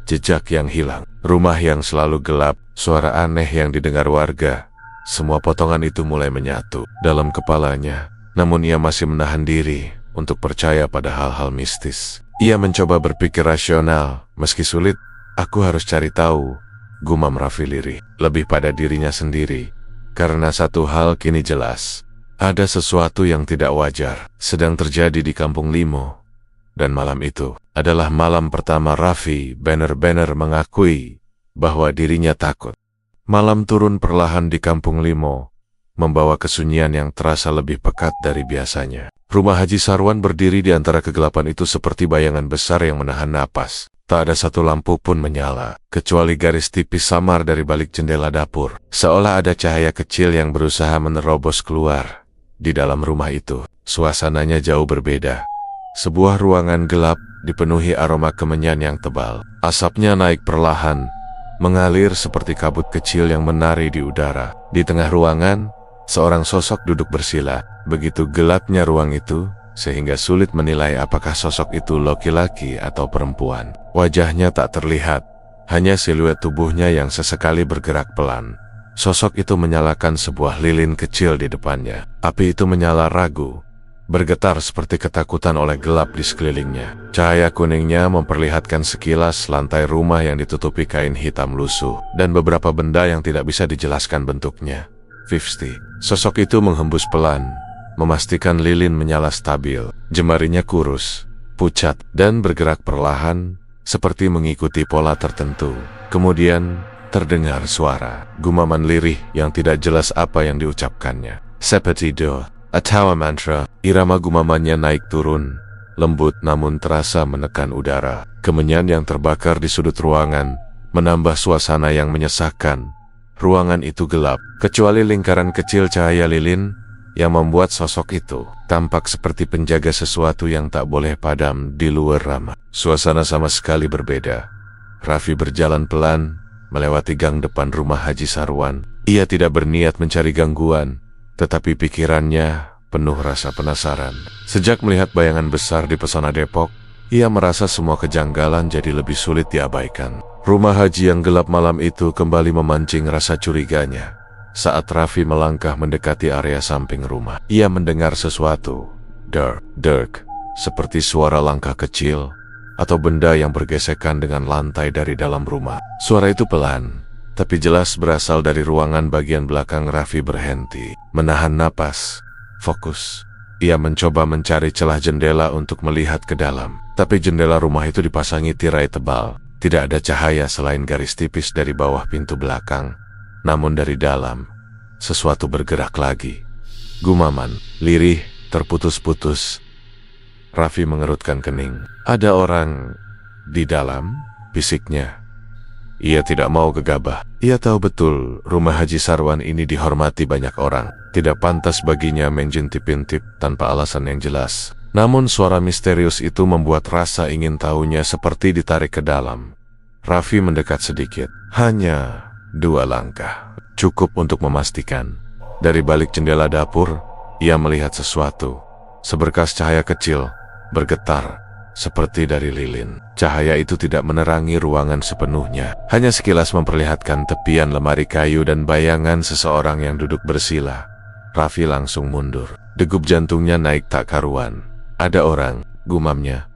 jejak yang hilang, rumah yang selalu gelap, suara aneh yang didengar warga. Semua potongan itu mulai menyatu dalam kepalanya, namun ia masih menahan diri untuk percaya pada hal-hal mistis. Ia mencoba berpikir rasional, meski sulit. Aku harus cari tahu, gumam Raffi lirih, lebih pada dirinya sendiri. Karena satu hal kini jelas, ada sesuatu yang tidak wajar sedang terjadi di Kampung Limo. Dan malam itu adalah malam pertama Raffi benar-benar mengakui bahwa dirinya takut. Malam turun perlahan di Kampung Limo, membawa kesunyian yang terasa lebih pekat dari biasanya. Rumah Haji Sarwan berdiri di antara kegelapan itu seperti bayangan besar yang menahan napas. Tak ada satu lampu pun menyala, kecuali garis tipis samar dari balik jendela dapur. Seolah ada cahaya kecil yang berusaha menerobos keluar. Di dalam rumah itu, suasananya jauh berbeda. Sebuah ruangan gelap dipenuhi aroma kemenyan yang tebal. Asapnya naik perlahan, mengalir seperti kabut kecil yang menari di udara. Di tengah ruangan, seorang sosok duduk bersila. Begitu gelapnya ruang itu, sehingga sulit menilai apakah sosok itu laki-laki atau perempuan. Wajahnya tak terlihat, hanya siluet tubuhnya yang sesekali bergerak pelan. Sosok itu menyalakan sebuah lilin kecil di depannya. Api itu menyala ragu, bergetar seperti ketakutan oleh gelap di sekelilingnya. Cahaya kuningnya memperlihatkan sekilas lantai rumah yang ditutupi kain hitam lusuh, dan beberapa benda yang tidak bisa dijelaskan bentuknya. 50. Sosok itu menghembus pelan, memastikan lilin menyala stabil. Jemarinya kurus, pucat, dan bergerak perlahan, seperti mengikuti pola tertentu. Kemudian, terdengar suara, gumaman lirih yang tidak jelas apa yang diucapkannya. Seperti do, atau mantra. Irama gumamannya naik turun, lembut namun terasa menekan udara. Kemenyan yang terbakar di sudut ruangan, menambah suasana yang menyesakkan. Ruangan itu gelap, kecuali lingkaran kecil cahaya lilin, yang membuat sosok itu tampak seperti penjaga sesuatu yang tak boleh padam di luar ramah. Suasana sama sekali berbeda. Raffi berjalan pelan, melewati gang depan rumah Haji Sarwan. Ia tidak berniat mencari gangguan, tetapi pikirannya penuh rasa penasaran. Sejak melihat bayangan besar di pesona Depok, ia merasa semua kejanggalan jadi lebih sulit diabaikan. Rumah Haji yang gelap malam itu kembali memancing rasa curiganya. Saat Raffi melangkah mendekati area samping rumah, ia mendengar sesuatu. Derk, seperti suara langkah kecil, atau benda yang bergesekan dengan lantai dari dalam rumah. Suara itu pelan, tapi jelas berasal dari ruangan bagian belakang. Raffi berhenti, menahan napas, fokus. Ia mencoba mencari celah jendela untuk melihat ke dalam, tapi jendela rumah itu dipasangi tirai tebal. Tidak ada cahaya selain garis tipis dari bawah pintu belakang. Namun dari dalam, sesuatu bergerak lagi. Gumaman, lirih, terputus-putus. Raffi mengerutkan kening. Ada orang di dalam, bisiknya. Ia tidak mau gegabah. Ia tahu betul rumah Haji Sarwan ini dihormati banyak orang. Tidak pantas baginya mengintip-intip tanpa alasan yang jelas. Namun suara misterius itu membuat rasa ingin tahunya seperti ditarik ke dalam. Raffi mendekat sedikit. Hanya 2 langkah, cukup untuk memastikan. Dari balik jendela dapur, ia melihat sesuatu. Seberkas cahaya kecil, bergetar, seperti dari lilin. Cahaya itu tidak menerangi ruangan sepenuhnya, hanya sekilas memperlihatkan tepian lemari kayu dan bayangan seseorang yang duduk bersila. Raffi langsung mundur. Degup jantungnya naik tak karuan. Ada orang, gumamnya.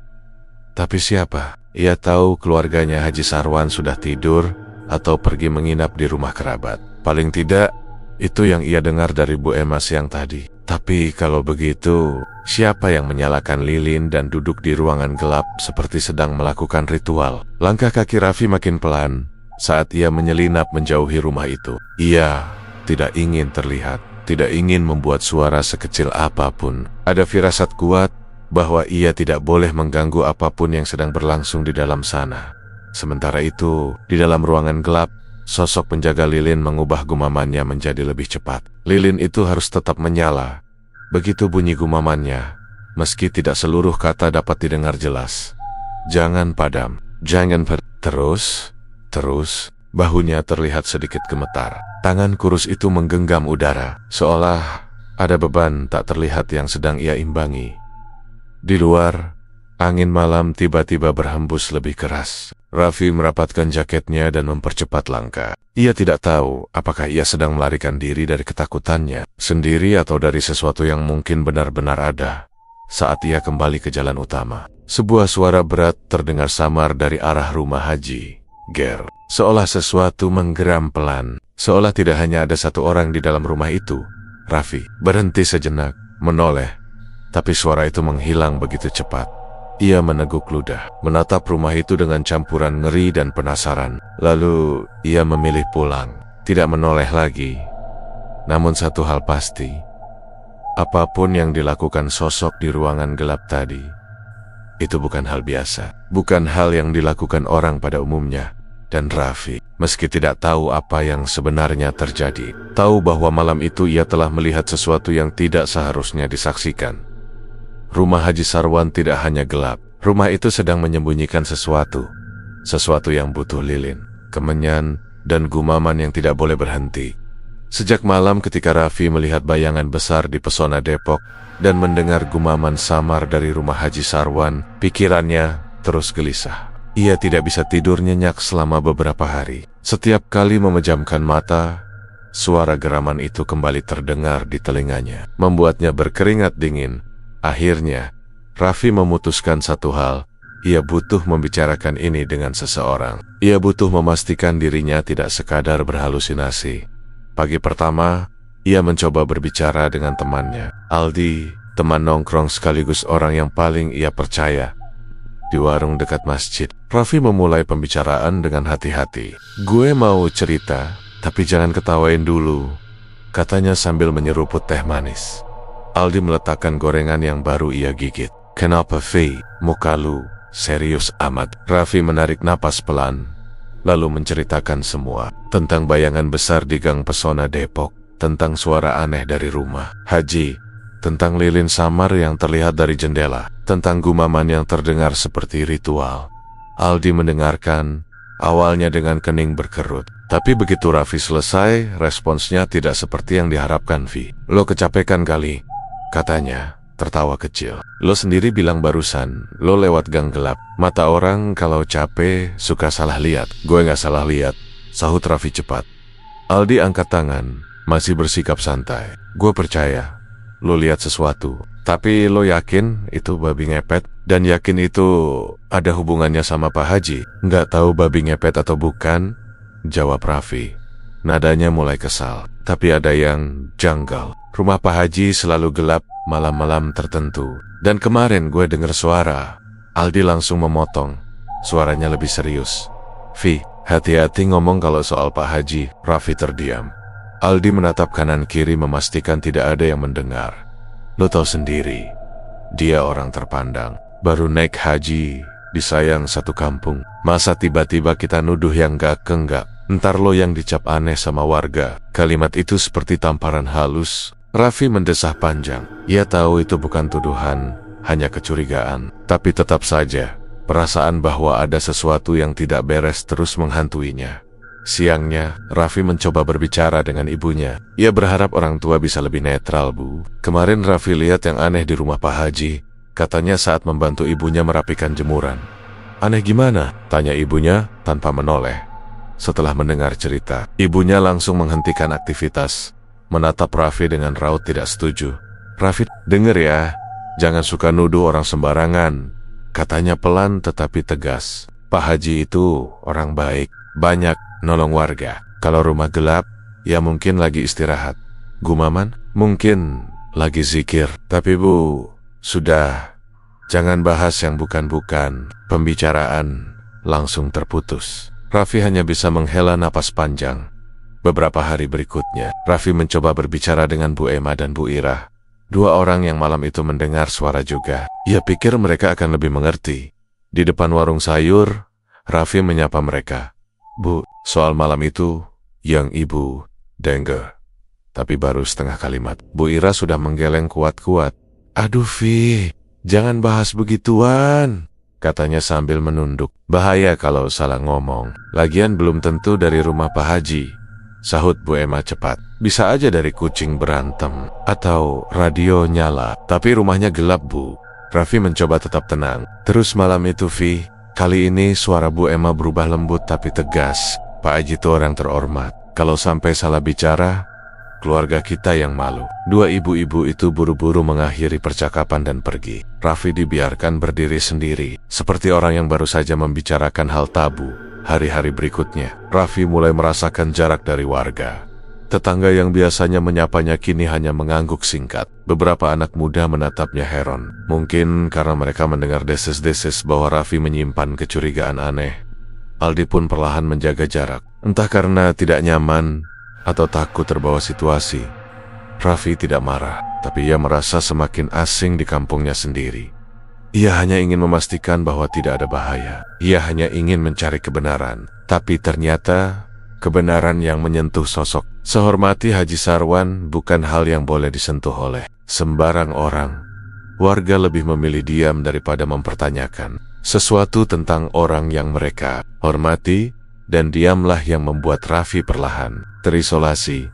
Tapi siapa? Ia tahu keluarganya Haji Sarwan sudah tidur atau pergi menginap di rumah kerabat. Paling tidak, itu yang ia dengar dari Bu Emas yang tadi. Tapi kalau begitu, siapa yang menyalakan lilin dan duduk di ruangan gelap seperti sedang melakukan ritual? Langkah kaki Raffi makin pelan saat ia menyelinap menjauhi rumah itu. Ia tidak ingin terlihat, tidak ingin membuat suara sekecil apapun. Ada firasat kuat bahwa ia tidak boleh mengganggu apapun yang sedang berlangsung di dalam sana. Sementara itu, di dalam ruangan gelap, sosok penjaga lilin mengubah gumamannya menjadi lebih cepat. Lilin itu harus tetap menyala. Begitu bunyi gumamannya, meski tidak seluruh kata dapat didengar jelas. Jangan padam, jangan Terus, bahunya terlihat sedikit gemetar. Tangan kurus itu menggenggam udara, seolah ada beban tak terlihat yang sedang ia imbangi. Di luar, angin malam tiba-tiba berhembus lebih keras. Raffi merapatkan jaketnya dan mempercepat langkah. Ia tidak tahu apakah ia sedang melarikan diri dari ketakutannya sendiri atau dari sesuatu yang mungkin benar-benar ada. Saat ia kembali ke jalan utama, sebuah suara berat terdengar samar dari arah rumah Haji Ger. Seolah sesuatu menggeram pelan, seolah tidak hanya ada satu orang di dalam rumah itu. Raffi berhenti sejenak, menoleh, tapi suara itu menghilang begitu cepat. Ia meneguk ludah, menatap rumah itu dengan campuran ngeri dan penasaran. Lalu ia memilih pulang, tidak menoleh lagi. Namun satu hal pasti, apapun yang dilakukan sosok di ruangan gelap tadi, itu bukan hal biasa, bukan hal yang dilakukan orang pada umumnya. Dan Raffi, meski tidak tahu apa yang sebenarnya terjadi, tahu bahwa malam itu ia telah melihat sesuatu yang tidak seharusnya disaksikan. Rumah Haji Sarwan tidak hanya gelap, rumah itu sedang menyembunyikan sesuatu yang butuh lilin, kemenyan, dan gumaman yang tidak boleh berhenti. Sejak malam ketika Raffi melihat bayangan besar di pesona Depok dan mendengar gumaman samar dari rumah Haji Sarwan, pikirannya terus gelisah. Ia tidak bisa tidur nyenyak selama beberapa hari. Setiap kali memejamkan mata, suara geraman itu kembali terdengar di telinganya, membuatnya berkeringat dingin. Akhirnya, Raffi memutuskan satu hal. Ia butuh membicarakan ini dengan seseorang. Ia butuh memastikan dirinya tidak sekadar berhalusinasi. Pagi pertama, ia mencoba berbicara dengan temannya, Aldi, teman nongkrong sekaligus orang yang paling ia percaya. Di warung dekat masjid, Raffi memulai pembicaraan dengan hati-hati. "Gue mau cerita, tapi jangan ketawain dulu," katanya sambil menyeruput teh manis. Aldi meletakkan gorengan yang baru ia gigit. "Kenapa, Vi? Muka lu serius amat." Raffi menarik napas pelan, lalu menceritakan semua. Tentang bayangan besar di Gang Pesona Depok, tentang suara aneh dari rumah Haji, tentang lilin samar yang terlihat dari jendela, tentang gumaman yang terdengar seperti ritual. Aldi mendengarkan, awalnya dengan kening berkerut. Tapi begitu Raffi selesai, responsnya tidak seperti yang diharapkan. "Vi, lo kecapekan kali," katanya, tertawa kecil. "Lo sendiri bilang barusan, lo lewat gang gelap. Mata orang kalau capek suka salah lihat." "Gue gak salah lihat," sahut Raffi cepat. Aldi angkat tangan, masih bersikap santai. "Gue percaya lo lihat sesuatu, tapi lo yakin itu babi ngepet? Dan yakin itu ada hubungannya sama Pak Haji?" "Nggak tahu babi ngepet atau bukan," jawab Raffi. Nadanya mulai kesal, tapi ada yang janggal. Rumah Pak Haji selalu gelap malam-malam tertentu. Dan kemarin gue dengar suara. Aldi langsung memotong, suaranya lebih serius. "Vi, hati-hati ngomong kalau soal Pak Haji." Raffi terdiam. Aldi menatap kanan kiri memastikan tidak ada yang mendengar. "Lo tahu sendiri, dia orang terpandang, baru naik haji, disayang satu kampung. Masa tiba-tiba kita nuduh yang enggak? Ntar lo yang dicap aneh sama warga." Kalimat itu seperti tamparan halus. Raffi mendesah panjang. Ia tahu itu bukan tuduhan, hanya kecurigaan. Tapi tetap saja, perasaan bahwa ada sesuatu yang tidak beres terus menghantuinya. Siangnya, Raffi mencoba berbicara dengan ibunya. Ia berharap orang tua bisa lebih netral, "Bu, kemarin Raffi lihat yang aneh di rumah Pak Haji," katanya saat membantu ibunya merapikan jemuran. "Aneh gimana?" tanya ibunya tanpa menoleh. Setelah mendengar cerita, ibunya langsung menghentikan aktivitas, menatap Raffi dengan raut tidak setuju. "Raffi, denger ya, jangan suka nuduh orang sembarangan," katanya pelan tetapi tegas. "Pak Haji itu orang baik, banyak nolong warga. Kalau rumah gelap, ya mungkin lagi istirahat. Gumaman, mungkin lagi zikir. Tapi Bu, sudah, jangan bahas yang bukan-bukan." Pembicaraan langsung terputus. Raffi hanya bisa menghela napas panjang. Beberapa hari berikutnya, Raffi mencoba berbicara dengan Bu Emma dan Bu Irah. Dua orang yang malam itu mendengar suara juga. Ia pikir mereka akan lebih mengerti. Di depan warung sayur, Raffi menyapa mereka. "Bu, soal malam itu, yang Ibu dengar." Tapi baru setengah kalimat, Bu Ira sudah menggeleng kuat-kuat. "Aduh Vi, jangan bahas begituan," katanya sambil menunduk. Bahaya kalau salah ngomong. Lagian belum tentu dari rumah Pak Haji, sahut Bu Emma cepat. Bisa aja dari kucing berantem, atau radio nyala. Tapi rumahnya gelap, Bu. Raffi mencoba tetap tenang. Terus malam itu, Vi, kali ini suara Bu Emma berubah lembut tapi tegas. Pak Haji itu orang terhormat. Kalau sampai salah bicara, keluarga kita yang malu. Dua ibu-ibu itu buru-buru mengakhiri percakapan dan pergi. Raffi dibiarkan berdiri sendiri, seperti orang yang baru saja membicarakan hal tabu. Hari-hari berikutnya, Raffi mulai merasakan jarak dari warga. Tetangga yang biasanya menyapanya kini hanya mengangguk singkat. Beberapa anak muda menatapnya heran. Mungkin karena mereka mendengar desis-desis bahwa Raffi menyimpan kecurigaan aneh. Aldi pun perlahan menjaga jarak. Entah karena tidak nyaman atau takut terbawa situasi, Raffi tidak marah, tapi ia merasa semakin asing di kampungnya sendiri. Ia hanya ingin memastikan bahwa tidak ada bahaya. Ia hanya ingin mencari kebenaran, tapi ternyata kebenaran yang menyentuh sosok sehormati Haji Sarwan bukan hal yang boleh disentuh oleh sembarang orang. Warga lebih memilih diam daripada mempertanyakan sesuatu tentang orang yang mereka hormati, dan diamlah yang membuat Raffi perlahan terisolasi.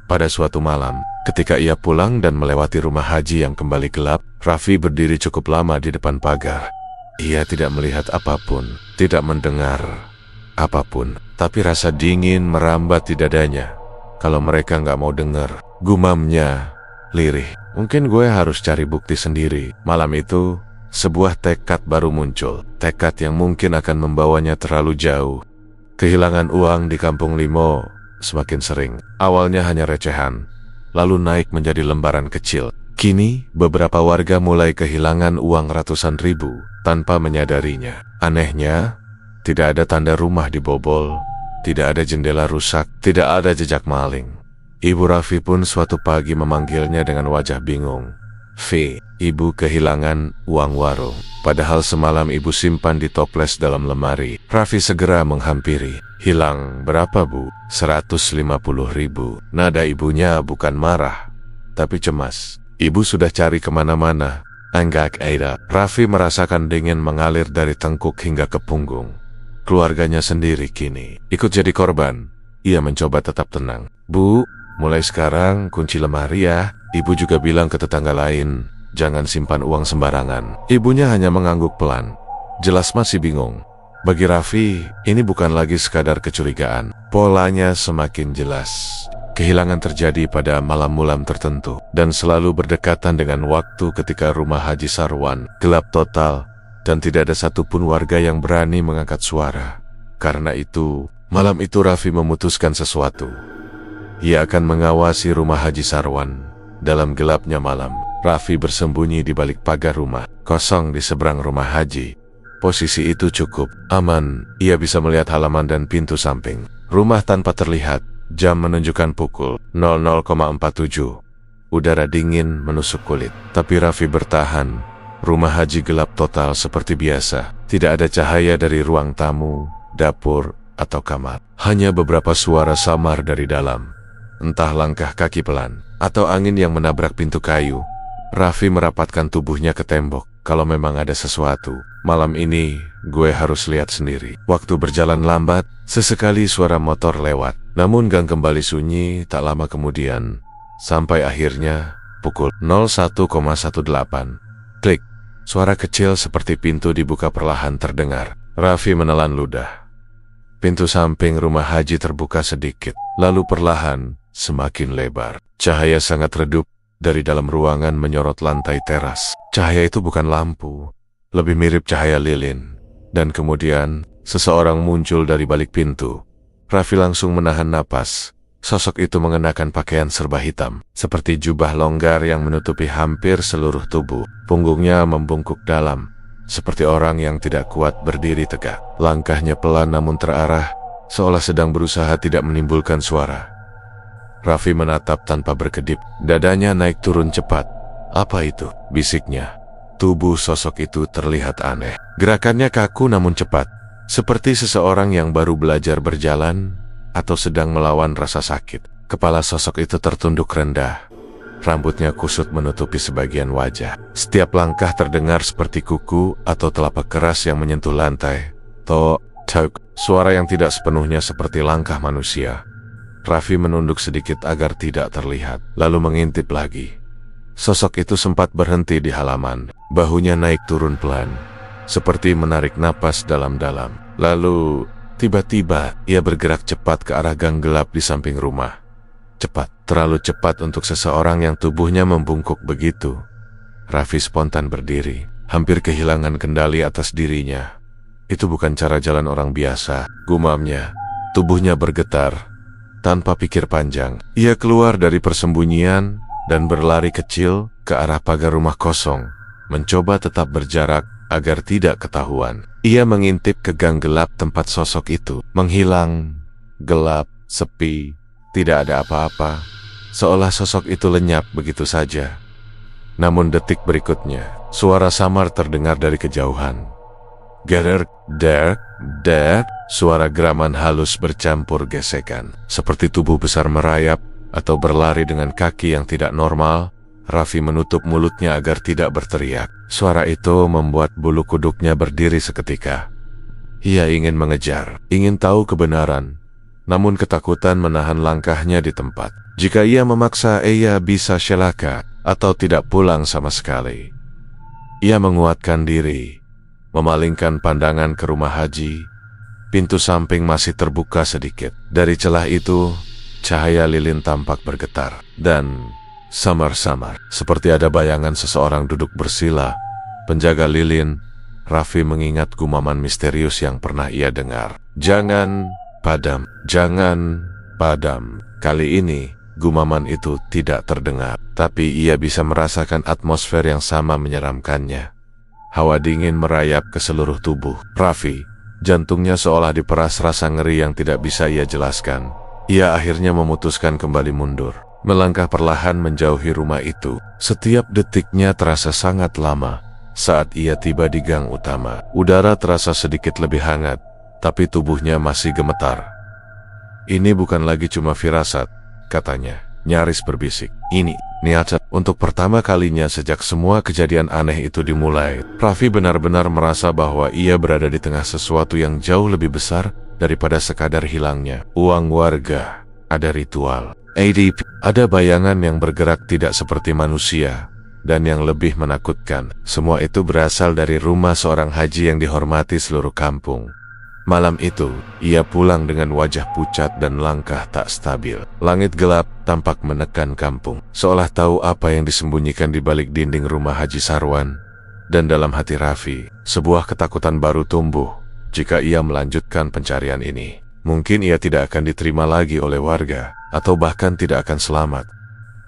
Pada suatu malam, ketika ia pulang dan melewati rumah Haji yang kembali gelap, Raffi berdiri cukup lama di depan pagar. Ia tidak melihat apapun, tidak mendengar apapun, tapi rasa dingin merambat di dadanya. Kalau mereka nggak mau dengar, gumamnya lirih. Mungkin gue harus cari bukti sendiri. Malam itu, sebuah tekad baru muncul. Tekad yang mungkin akan membawanya terlalu jauh. Kehilangan uang di Kampung Limo semakin sering. Awalnya hanya recehan, lalu naik menjadi lembaran kecil. Kini, beberapa warga mulai kehilangan uang ratusan ribu tanpa menyadarinya. Anehnya, tidak ada tanda rumah dibobol, tidak ada jendela rusak, tidak ada jejak maling. Ibu Raffi pun suatu pagi memanggilnya dengan wajah bingung. V, ibu kehilangan uang warung. Padahal semalam ibu simpan di toples dalam lemari. Raffi segera menghampiri. Hilang berapa, Bu? 150 ribu. Nada ibunya bukan marah, tapi cemas. Ibu sudah cari kemana-mana. Enggak ada. Raffi merasakan dingin mengalir dari tengkuk hingga ke punggung. Keluarganya sendiri kini ikut jadi korban. Ia mencoba tetap tenang. Bu, mulai sekarang kunci lemari ya. Ibu juga bilang ke tetangga lain, jangan simpan uang sembarangan. Ibunya hanya mengangguk pelan. Jelas masih bingung. Bagi Raffi, ini bukan lagi sekadar kecurigaan. Polanya semakin jelas. Kehilangan terjadi pada malam-malam tertentu dan selalu berdekatan dengan waktu ketika rumah Haji Sarwan gelap total dan tidak ada satupun warga yang berani mengangkat suara. Karena itu, malam itu Raffi memutuskan sesuatu. Ia akan mengawasi rumah Haji Sarwan. Dalam gelapnya malam, Raffi bersembunyi di balik pagar rumah kosong di seberang rumah Haji. Posisi itu cukup aman. Ia bisa melihat halaman dan pintu samping rumah tanpa terlihat. Jam menunjukkan pukul 00,47. Udara dingin menusuk kulit, tapi Raffi bertahan. Rumah Haji gelap total seperti biasa. Tidak ada cahaya dari ruang tamu, dapur, atau kamar. Hanya beberapa suara samar dari dalam. Entah langkah kaki pelan atau angin yang menabrak pintu kayu. Raffi merapatkan tubuhnya ke tembok. Kalau memang ada sesuatu, malam ini gue harus lihat sendiri. Waktu berjalan lambat, sesekali suara motor lewat. Namun gang kembali sunyi tak lama kemudian. Sampai akhirnya pukul 01,18. Klik. Suara kecil seperti pintu dibuka perlahan terdengar. Raffi menelan ludah. Pintu samping rumah Haji terbuka sedikit, lalu perlahan semakin lebar. Cahaya sangat redup dari dalam ruangan menyorot lantai teras. Cahaya itu bukan lampu, lebih mirip cahaya lilin. Dan kemudian, seseorang muncul dari balik pintu. Raffi langsung menahan napas. Sosok itu mengenakan pakaian serba hitam, seperti jubah longgar yang menutupi hampir seluruh tubuh. Punggungnya membungkuk dalam, seperti orang yang tidak kuat berdiri tegak. Langkahnya pelan namun terarah, seolah sedang berusaha tidak menimbulkan suara. Raffi menatap tanpa berkedip, dadanya naik turun cepat. Apa itu? Bisiknya. Tubuh sosok itu terlihat aneh. Gerakannya kaku namun cepat, seperti seseorang yang baru belajar berjalan atau sedang melawan rasa sakit. Kepala sosok itu tertunduk rendah, Rambutnya kusut menutupi sebagian wajah. Setiap langkah terdengar seperti kuku atau telapak keras yang menyentuh lantai. Tok, tok, suara yang tidak sepenuhnya seperti langkah manusia. Raffi menunduk sedikit agar tidak terlihat, lalu mengintip lagi. Sosok itu sempat berhenti di halaman, bahunya naik turun pelan, seperti menarik napas dalam-dalam. Lalu, tiba-tiba, ia bergerak cepat ke arah gang gelap di samping rumah. Cepat, terlalu cepat untuk seseorang yang tubuhnya membungkuk begitu. Raffi spontan berdiri, hampir kehilangan kendali atas dirinya. Itu bukan cara jalan orang biasa, gumamnya. Tubuhnya bergetar. Tanpa pikir panjang, ia keluar dari persembunyian dan berlari kecil ke arah pagar rumah kosong, mencoba tetap berjarak agar tidak ketahuan. Ia mengintip ke gang gelap tempat sosok itu menghilang. Gelap, sepi, tidak ada apa-apa, seolah sosok itu lenyap begitu saja. Namun detik berikutnya, suara samar terdengar dari kejauhan. Gerek, dek, dek, suara geraman halus bercampur gesekan. Seperti tubuh besar merayap atau berlari dengan kaki yang tidak normal. Raffi menutup mulutnya agar tidak berteriak. Suara itu membuat bulu kuduknya berdiri seketika. Ia ingin mengejar, ingin tahu kebenaran. Namun ketakutan menahan langkahnya di tempat. Jika ia memaksa, ia bisa celaka atau tidak pulang sama sekali. Ia menguatkan diri, memalingkan pandangan ke rumah haji. Pintu samping masih terbuka sedikit. Dari celah itu, cahaya lilin tampak bergetar. Dan samar-samar, seperti ada bayangan seseorang duduk bersila. Penjaga lilin, Raffi mengingat gumaman misterius yang pernah ia dengar. Jangan padam, jangan padam. Kali ini, gumaman itu tidak terdengar. Tapi ia bisa merasakan atmosfer yang sama menyeramkannya. Hawa dingin merayap ke seluruh tubuh Raffi. Jantungnya seolah diperas rasa ngeri yang tidak bisa ia jelaskan. Ia akhirnya memutuskan kembali mundur, melangkah perlahan menjauhi rumah itu. Setiap detiknya terasa sangat lama. Saat ia tiba di gang utama, udara terasa sedikit lebih hangat, tapi tubuhnya masih gemetar. Ini bukan lagi cuma firasat, katanya, nyaris berbisik. Ini niat. Untuk pertama kalinya sejak semua kejadian aneh itu dimulai, Raffi benar-benar merasa bahwa ia berada di tengah sesuatu yang jauh lebih besar daripada sekadar hilangnya uang warga. Ada ritual, ADP, ada bayangan yang bergerak tidak seperti manusia. Dan yang lebih menakutkan, semua itu berasal dari rumah seorang haji yang dihormati seluruh kampung. Malam itu, ia pulang dengan wajah pucat dan langkah tak stabil. Langit gelap tampak menekan kampung, seolah tahu apa yang disembunyikan di balik dinding rumah Haji Sarwan. Dan dalam hati Raffi, sebuah ketakutan baru tumbuh. Jika ia melanjutkan pencarian ini, mungkin ia tidak akan diterima lagi oleh warga, atau bahkan tidak akan selamat.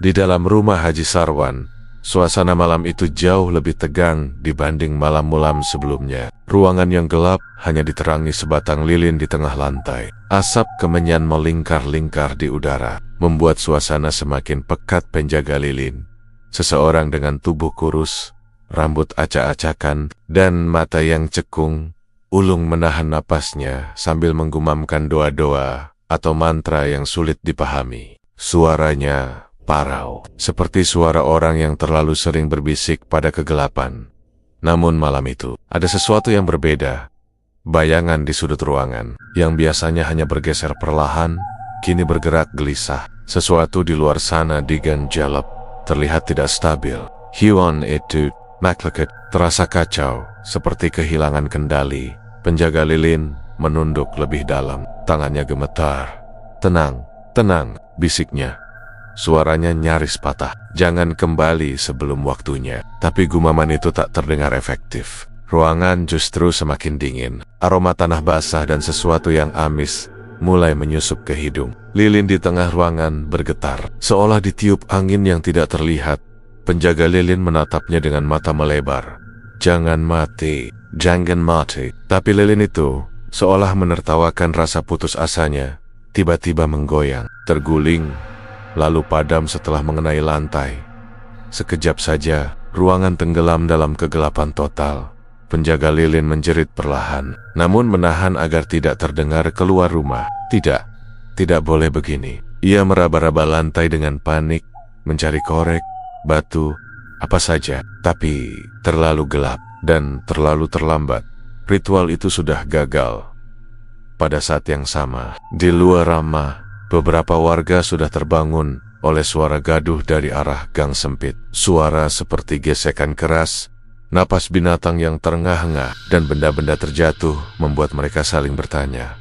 Di dalam rumah Haji Sarwan, suasana malam itu jauh lebih tegang dibanding malam-malam sebelumnya. Ruangan yang gelap hanya diterangi sebatang lilin di tengah lantai. Asap kemenyan melingkar-lingkar di udara, membuat suasana semakin pekat. Penjaga lilin, seseorang dengan tubuh kurus, rambut acak-acakan, dan mata yang cekung, ulung menahan napasnya sambil menggumamkan doa-doa atau mantra yang sulit dipahami. Suaranya parau, seperti suara orang yang terlalu sering berbisik pada kegelapan. Namun malam itu, ada sesuatu yang berbeda. Bayangan di sudut ruangan, yang biasanya hanya bergeser perlahan, kini bergerak gelisah. Sesuatu di luar sana diganjalap, terlihat tidak stabil. Hewan itu, makleket, terasa kacau, seperti kehilangan kendali. Penjaga lilin menunduk lebih dalam, tangannya gemetar. Tenang, tenang, bisiknya. Suaranya nyaris patah. Jangan kembali sebelum waktunya. Tapi gumaman itu tak terdengar efektif. Ruangan justru semakin dingin. Aroma tanah basah dan sesuatu yang amis mulai menyusup ke hidung. Lilin di tengah ruangan bergetar, seolah ditiup angin yang tidak terlihat. Penjaga lilin menatapnya dengan mata melebar. Jangan mati, jangan mati. Tapi lilin itu seolah menertawakan rasa putus asanya. Tiba-tiba menggoyang, terguling, lalu padam setelah mengenai lantai. Sekejap saja, ruangan tenggelam dalam kegelapan total. Penjaga lilin menjerit perlahan, namun menahan agar tidak terdengar keluar rumah. Tidak boleh begini. Ia meraba-raba lantai dengan panik, mencari korek, batu, apa saja, tapi terlalu gelap dan terlalu terlambat. Ritual itu sudah gagal. Pada saat yang sama, di luar Rama, beberapa warga sudah terbangun oleh suara gaduh dari arah gang sempit. Suara seperti gesekan keras, napas binatang yang terengah-engah, dan benda-benda terjatuh membuat mereka saling bertanya.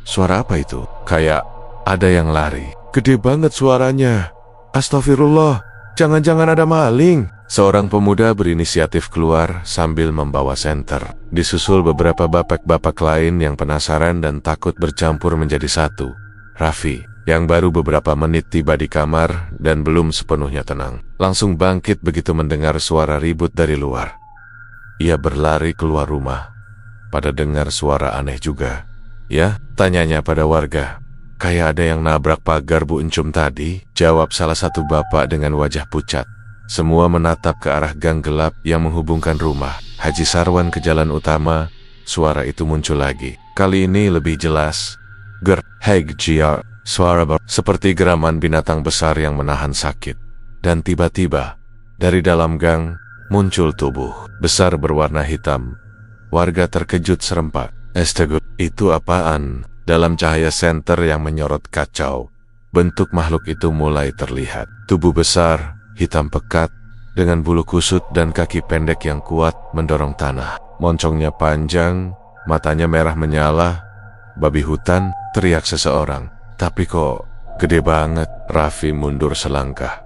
Suara apa itu? Kayak ada yang lari. Gede banget suaranya. Astagfirullah, jangan-jangan ada maling. Seorang pemuda berinisiatif keluar sambil membawa senter. Disusul beberapa bapak-bapak lain yang penasaran dan takut bercampur menjadi satu. Raffi, yang baru beberapa menit tiba di kamar dan belum sepenuhnya tenang, langsung bangkit begitu mendengar suara ribut dari luar. Ia berlari keluar rumah. Pada dengar suara aneh juga. Ya, tanyanya pada warga. Kayak ada yang nabrak pagar Bu Encum tadi, jawab salah satu bapak dengan wajah pucat. Semua menatap ke arah gang gelap yang menghubungkan rumah Haji Sarwan ke jalan utama. Suara itu muncul lagi. Kali ini lebih jelas. Ger-heg-jiar. Suara seperti geraman binatang besar yang menahan sakit. Dan tiba-tiba, dari dalam gang, muncul tubuh besar berwarna hitam. Warga terkejut serempak. Astaga, itu apaan? Dalam cahaya senter yang menyorot kacau, bentuk makhluk itu mulai terlihat. Tubuh besar, hitam pekat, dengan bulu kusut dan kaki pendek yang kuat mendorong tanah. Moncongnya panjang, matanya merah menyala. Babi hutan, teriak seseorang. Tapi kok gede banget? Raffi mundur selangkah.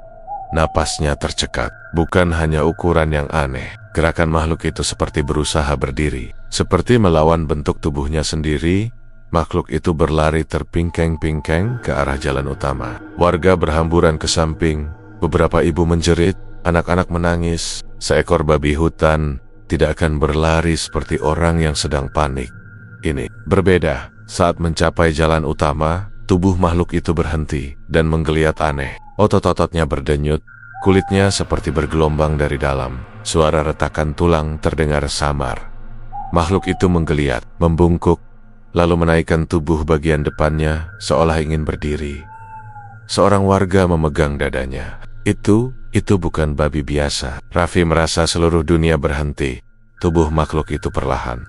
Napasnya tercekat. Bukan hanya ukuran yang aneh. Gerakan makhluk itu seperti berusaha berdiri. Seperti melawan bentuk tubuhnya sendiri. Makhluk itu berlari terpingkeng-pingkeng ke arah jalan utama. Warga berhamburan ke samping. Beberapa ibu menjerit, anak-anak menangis. Seekor babi hutan tidak akan berlari seperti orang yang sedang panik. Ini berbeda. Saat mencapai jalan utama, tubuh makhluk itu berhenti dan menggeliat aneh. Otot-ototnya berdenyut, kulitnya seperti bergelombang dari dalam. Suara retakan tulang terdengar samar. Makhluk itu menggeliat, membungkuk, lalu menaikkan tubuh bagian depannya seolah ingin berdiri. Seorang warga memegang dadanya. Itu bukan babi biasa. Raffi merasa seluruh dunia berhenti. Tubuh makhluk itu perlahan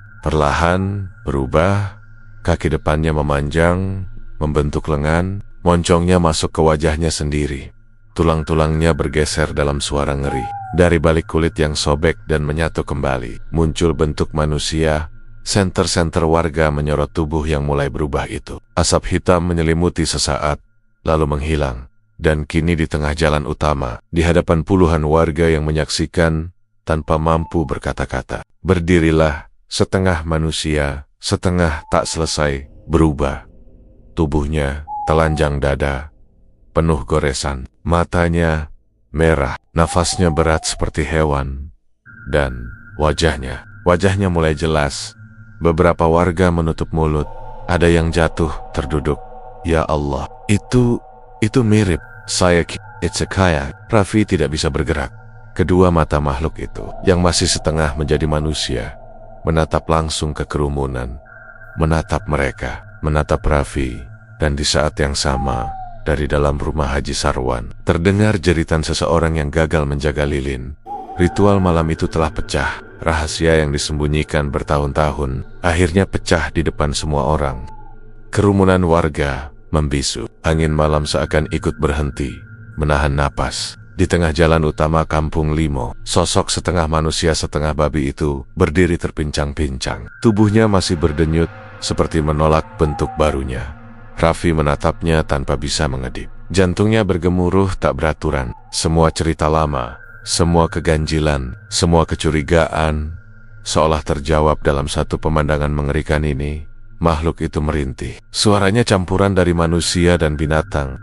berubah. Kaki depannya memanjang, membentuk lengan. Moncongnya masuk ke wajahnya sendiri. Tulang-tulangnya bergeser dalam suara ngeri. Dari balik kulit yang sobek dan menyatu kembali, muncul bentuk manusia. Senter-senter warga menyorot tubuh yang mulai berubah itu. Asap hitam menyelimuti sesaat, lalu menghilang. Dan kini di tengah jalan utama, di hadapan puluhan warga yang menyaksikan, tanpa mampu berkata-kata. Berdirilah, setengah manusia, setengah tak selesai, berubah. Tubuhnya telanjang dada, penuh goresan. Matanya merah, nafasnya berat seperti hewan. Dan wajahnya mulai jelas. Beberapa warga menutup mulut, ada yang jatuh, terduduk. Ya Allah, itu mirip. It's a kayak. Raffi tidak bisa bergerak. Kedua mata makhluk itu, yang masih setengah menjadi manusia, menatap langsung ke kerumunan. Menatap mereka, menatap Raffi. Dan di saat yang sama, dari dalam rumah Haji Sarwan, terdengar jeritan seseorang yang gagal menjaga lilin. Ritual malam itu telah pecah. Rahasia yang disembunyikan bertahun-tahun akhirnya pecah di depan semua orang. Kerumunan warga membisu. Angin malam seakan ikut berhenti, menahan napas. Di tengah jalan utama Kampung Limo, sosok setengah manusia setengah babi itu berdiri terpincang-pincang. Tubuhnya masih berdenyut, seperti menolak bentuk barunya. Raffi menatapnya tanpa bisa mengedip. Jantungnya bergemuruh tak beraturan. Semua cerita lama, semua keganjilan, semua kecurigaan, seolah terjawab dalam satu pemandangan mengerikan ini. Makhluk itu merintih. Suaranya campuran dari manusia dan binatang.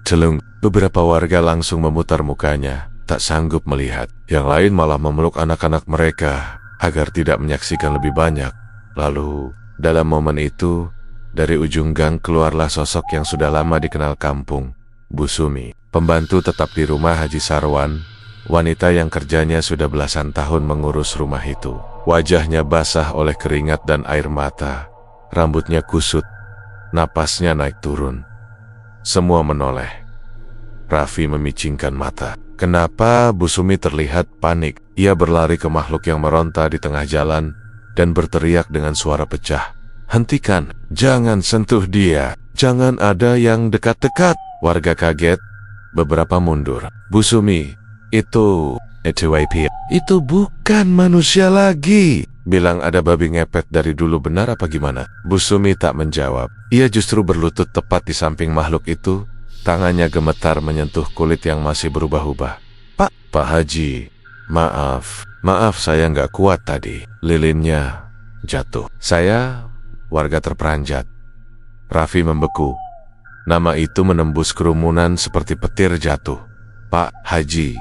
Telung. Beberapa warga langsung memutar mukanya, tak sanggup melihat. Yang lain malah memeluk anak-anak mereka agar tidak menyaksikan lebih banyak. Lalu, dalam momen itu, dari ujung gang keluarlah sosok yang sudah lama dikenal kampung. Bu Sumi, pembantu tetap di rumah Haji Sarwan, wanita yang kerjanya sudah belasan tahun mengurus rumah itu. Wajahnya basah oleh keringat dan air mata, rambutnya kusut, napasnya naik turun. Semua menoleh. Raffi memicingkan mata. Kenapa Bu Sumi terlihat panik? Ia berlari ke makhluk yang meronta di tengah jalan dan berteriak dengan suara pecah. Hentikan, jangan sentuh dia, jangan ada yang dekat-dekat. Warga kaget, beberapa mundur. Bu Sumi, itu bukan manusia lagi. Bilang ada babi ngepet dari dulu, benar apa gimana? Bu Sumi tak menjawab. Ia justru berlutut tepat di samping makhluk itu. Tangannya gemetar menyentuh kulit yang masih berubah-ubah. Pak Haji, maaf saya nggak kuat tadi. Lilinnya jatuh. Warga terperanjat. Raffi membeku. Nama itu menembus kerumunan seperti petir jatuh. Pak Haji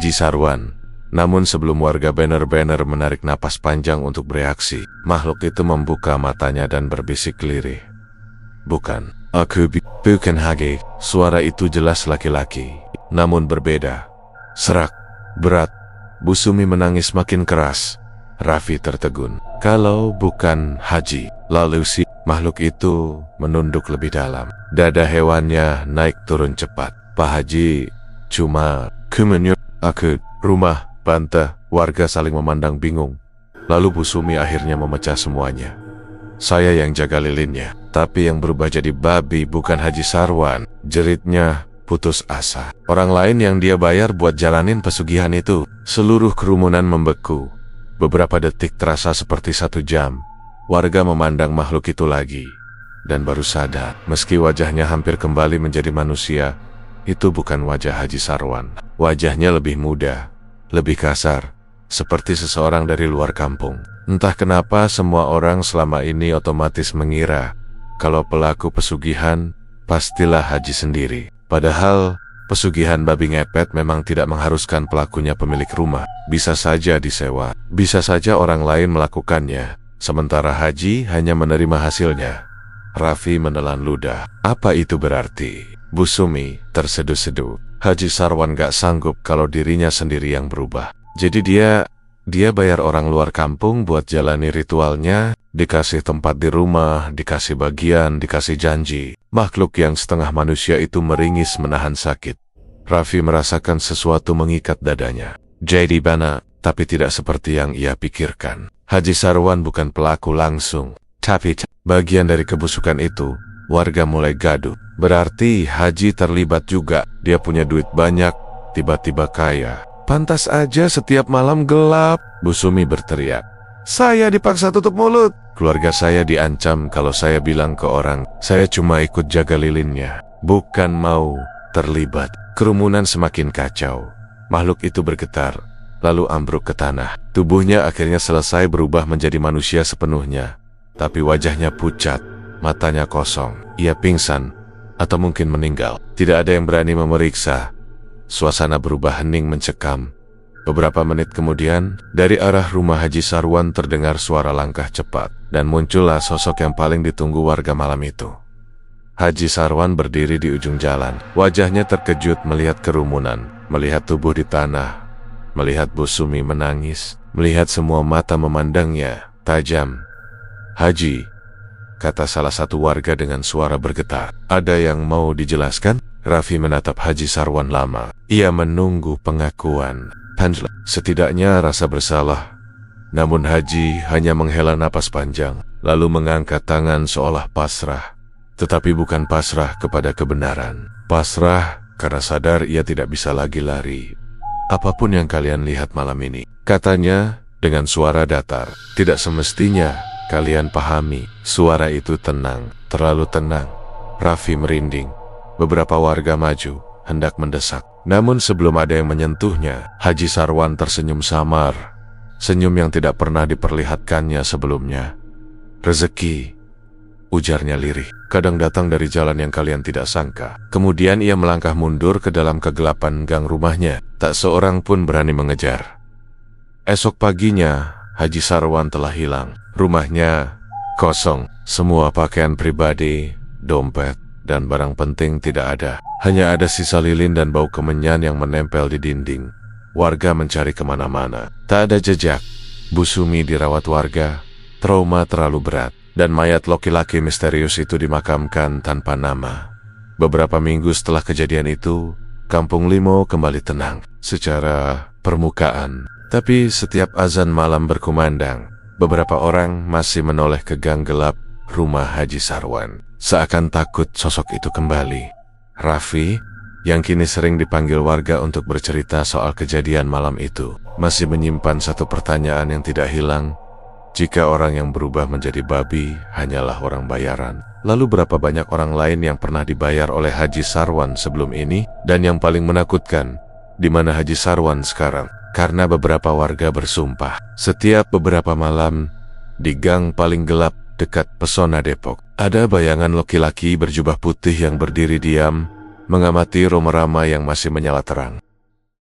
Sarwan. Namun sebelum warga banner menarik napas panjang untuk bereaksi, makhluk itu membuka matanya dan berbisik lirih. Bukan Haji. Suara itu jelas laki-laki, namun berbeda. Serak, berat. Bu Sumi menangis makin keras. Raffi tertegun. Kalau bukan Haji. Lalu si makhluk itu menunduk lebih dalam. Dada hewannya naik turun cepat. Pak Haji, cuma aku rumah, bantah. Warga saling memandang bingung. Lalu Bu Sumi akhirnya memecah semuanya. Saya yang jaga lilinnya, tapi yang berubah jadi babi bukan Haji Sarwan. Jeritnya putus asa. Orang lain yang dia bayar buat jalanin pesugihan itu. Seluruh kerumunan membeku. Beberapa detik terasa seperti 1 jam. Warga memandang makhluk itu lagi, dan baru sadar, meski wajahnya hampir kembali menjadi manusia, itu bukan wajah Haji Sarwan. Wajahnya lebih muda, lebih kasar, seperti seseorang dari luar kampung. Entah kenapa semua orang selama ini otomatis mengira kalau pelaku pesugihan pastilah Haji sendiri. Padahal pesugihan babi ngepet memang tidak mengharuskan pelakunya pemilik rumah. Bisa saja disewa, bisa saja orang lain melakukannya, sementara Haji hanya menerima hasilnya. Raffi menelan ludah. Apa itu berarti? Bu Sumi terseduh-seduh. Haji Sarwan gak sanggup kalau dirinya sendiri yang berubah. Jadi dia bayar orang luar kampung buat jalani ritualnya, dikasih tempat di rumah, dikasih bagian, dikasih janji. Makhluk yang setengah manusia itu meringis menahan sakit. Raffi merasakan sesuatu mengikat dadanya. Jadi bana, tapi tidak seperti yang ia pikirkan. Haji Sarwan bukan pelaku langsung, tapi bagian dari kebusukan itu. Warga mulai gaduh. Berarti Haji terlibat juga. Dia punya duit banyak, tiba-tiba kaya. Pantas aja setiap malam gelap. Bu Sumi berteriak. Saya dipaksa tutup mulut. Keluarga saya diancam kalau saya bilang ke orang, saya cuma ikut jaga lilinnya, bukan mau terlibat. Kerumunan semakin kacau. Makhluk itu bergetar, lalu ambruk ke tanah. Tubuhnya akhirnya selesai berubah menjadi manusia sepenuhnya. Tapi wajahnya pucat, matanya kosong. Ia pingsan, atau mungkin meninggal. Tidak ada yang berani memeriksa. Suasana berubah hening mencekam. Beberapa menit kemudian, dari arah rumah Haji Sarwan terdengar suara langkah cepat, dan muncullah sosok yang paling ditunggu warga malam itu. Haji Sarwan berdiri di ujung jalan. Wajahnya terkejut melihat kerumunan, melihat tubuh di tanah, melihat Bu Sumi menangis, melihat semua mata memandangnya tajam. Haji, kata salah satu warga dengan suara bergetar. Ada yang mau dijelaskan? Raffi menatap Haji Sarwan lama. Ia menunggu pengakuan. Setidaknya rasa bersalah. Namun Haji hanya menghela napas panjang, lalu mengangkat tangan seolah pasrah. Tetapi bukan pasrah kepada kebenaran. Pasrah karena sadar ia tidak bisa lagi lari. Apapun yang kalian lihat malam ini, katanya dengan suara datar. Tidak semestinya kalian pahami. Suara itu tenang, terlalu tenang. Raffi merinding. Beberapa warga maju, hendak mendesak. Namun sebelum ada yang menyentuhnya, Haji Sarwan tersenyum samar. Senyum yang tidak pernah diperlihatkannya sebelumnya. Rezeki, ujarnya lirih, kadang datang dari jalan yang kalian tidak sangka. Kemudian ia melangkah mundur ke dalam kegelapan gang rumahnya. Tak seorang pun berani mengejar. Esok paginya, Haji Sarwan telah hilang. Rumahnya kosong. Semua pakaian pribadi, dompet, dan barang penting tidak ada. Hanya ada sisa lilin dan bau kemenyan yang menempel di dinding. Warga mencari kemana-mana. Tak ada jejak. Bu Sumi dirawat warga. Trauma terlalu berat. Dan mayat laki-laki misterius itu dimakamkan tanpa nama. Beberapa minggu setelah kejadian itu, Kampung Limo kembali tenang secara permukaan. Tapi setiap azan malam berkumandang, beberapa orang masih menoleh ke gang gelap rumah Haji Sarwan. Seakan takut sosok itu kembali. Raffi, yang kini sering dipanggil warga untuk bercerita soal kejadian malam itu, masih menyimpan satu pertanyaan yang tidak hilang. Jika orang yang berubah menjadi babi hanyalah orang bayaran, lalu berapa banyak orang lain yang pernah dibayar oleh Haji Sarwan sebelum ini? Dan yang paling menakutkan, di mana Haji Sarwan sekarang? Karena beberapa warga bersumpah, setiap beberapa malam, di gang paling gelap dekat Pesona Depok, ada bayangan laki-laki berjubah putih yang berdiri diam, mengamati Roma Rama yang masih menyala terang.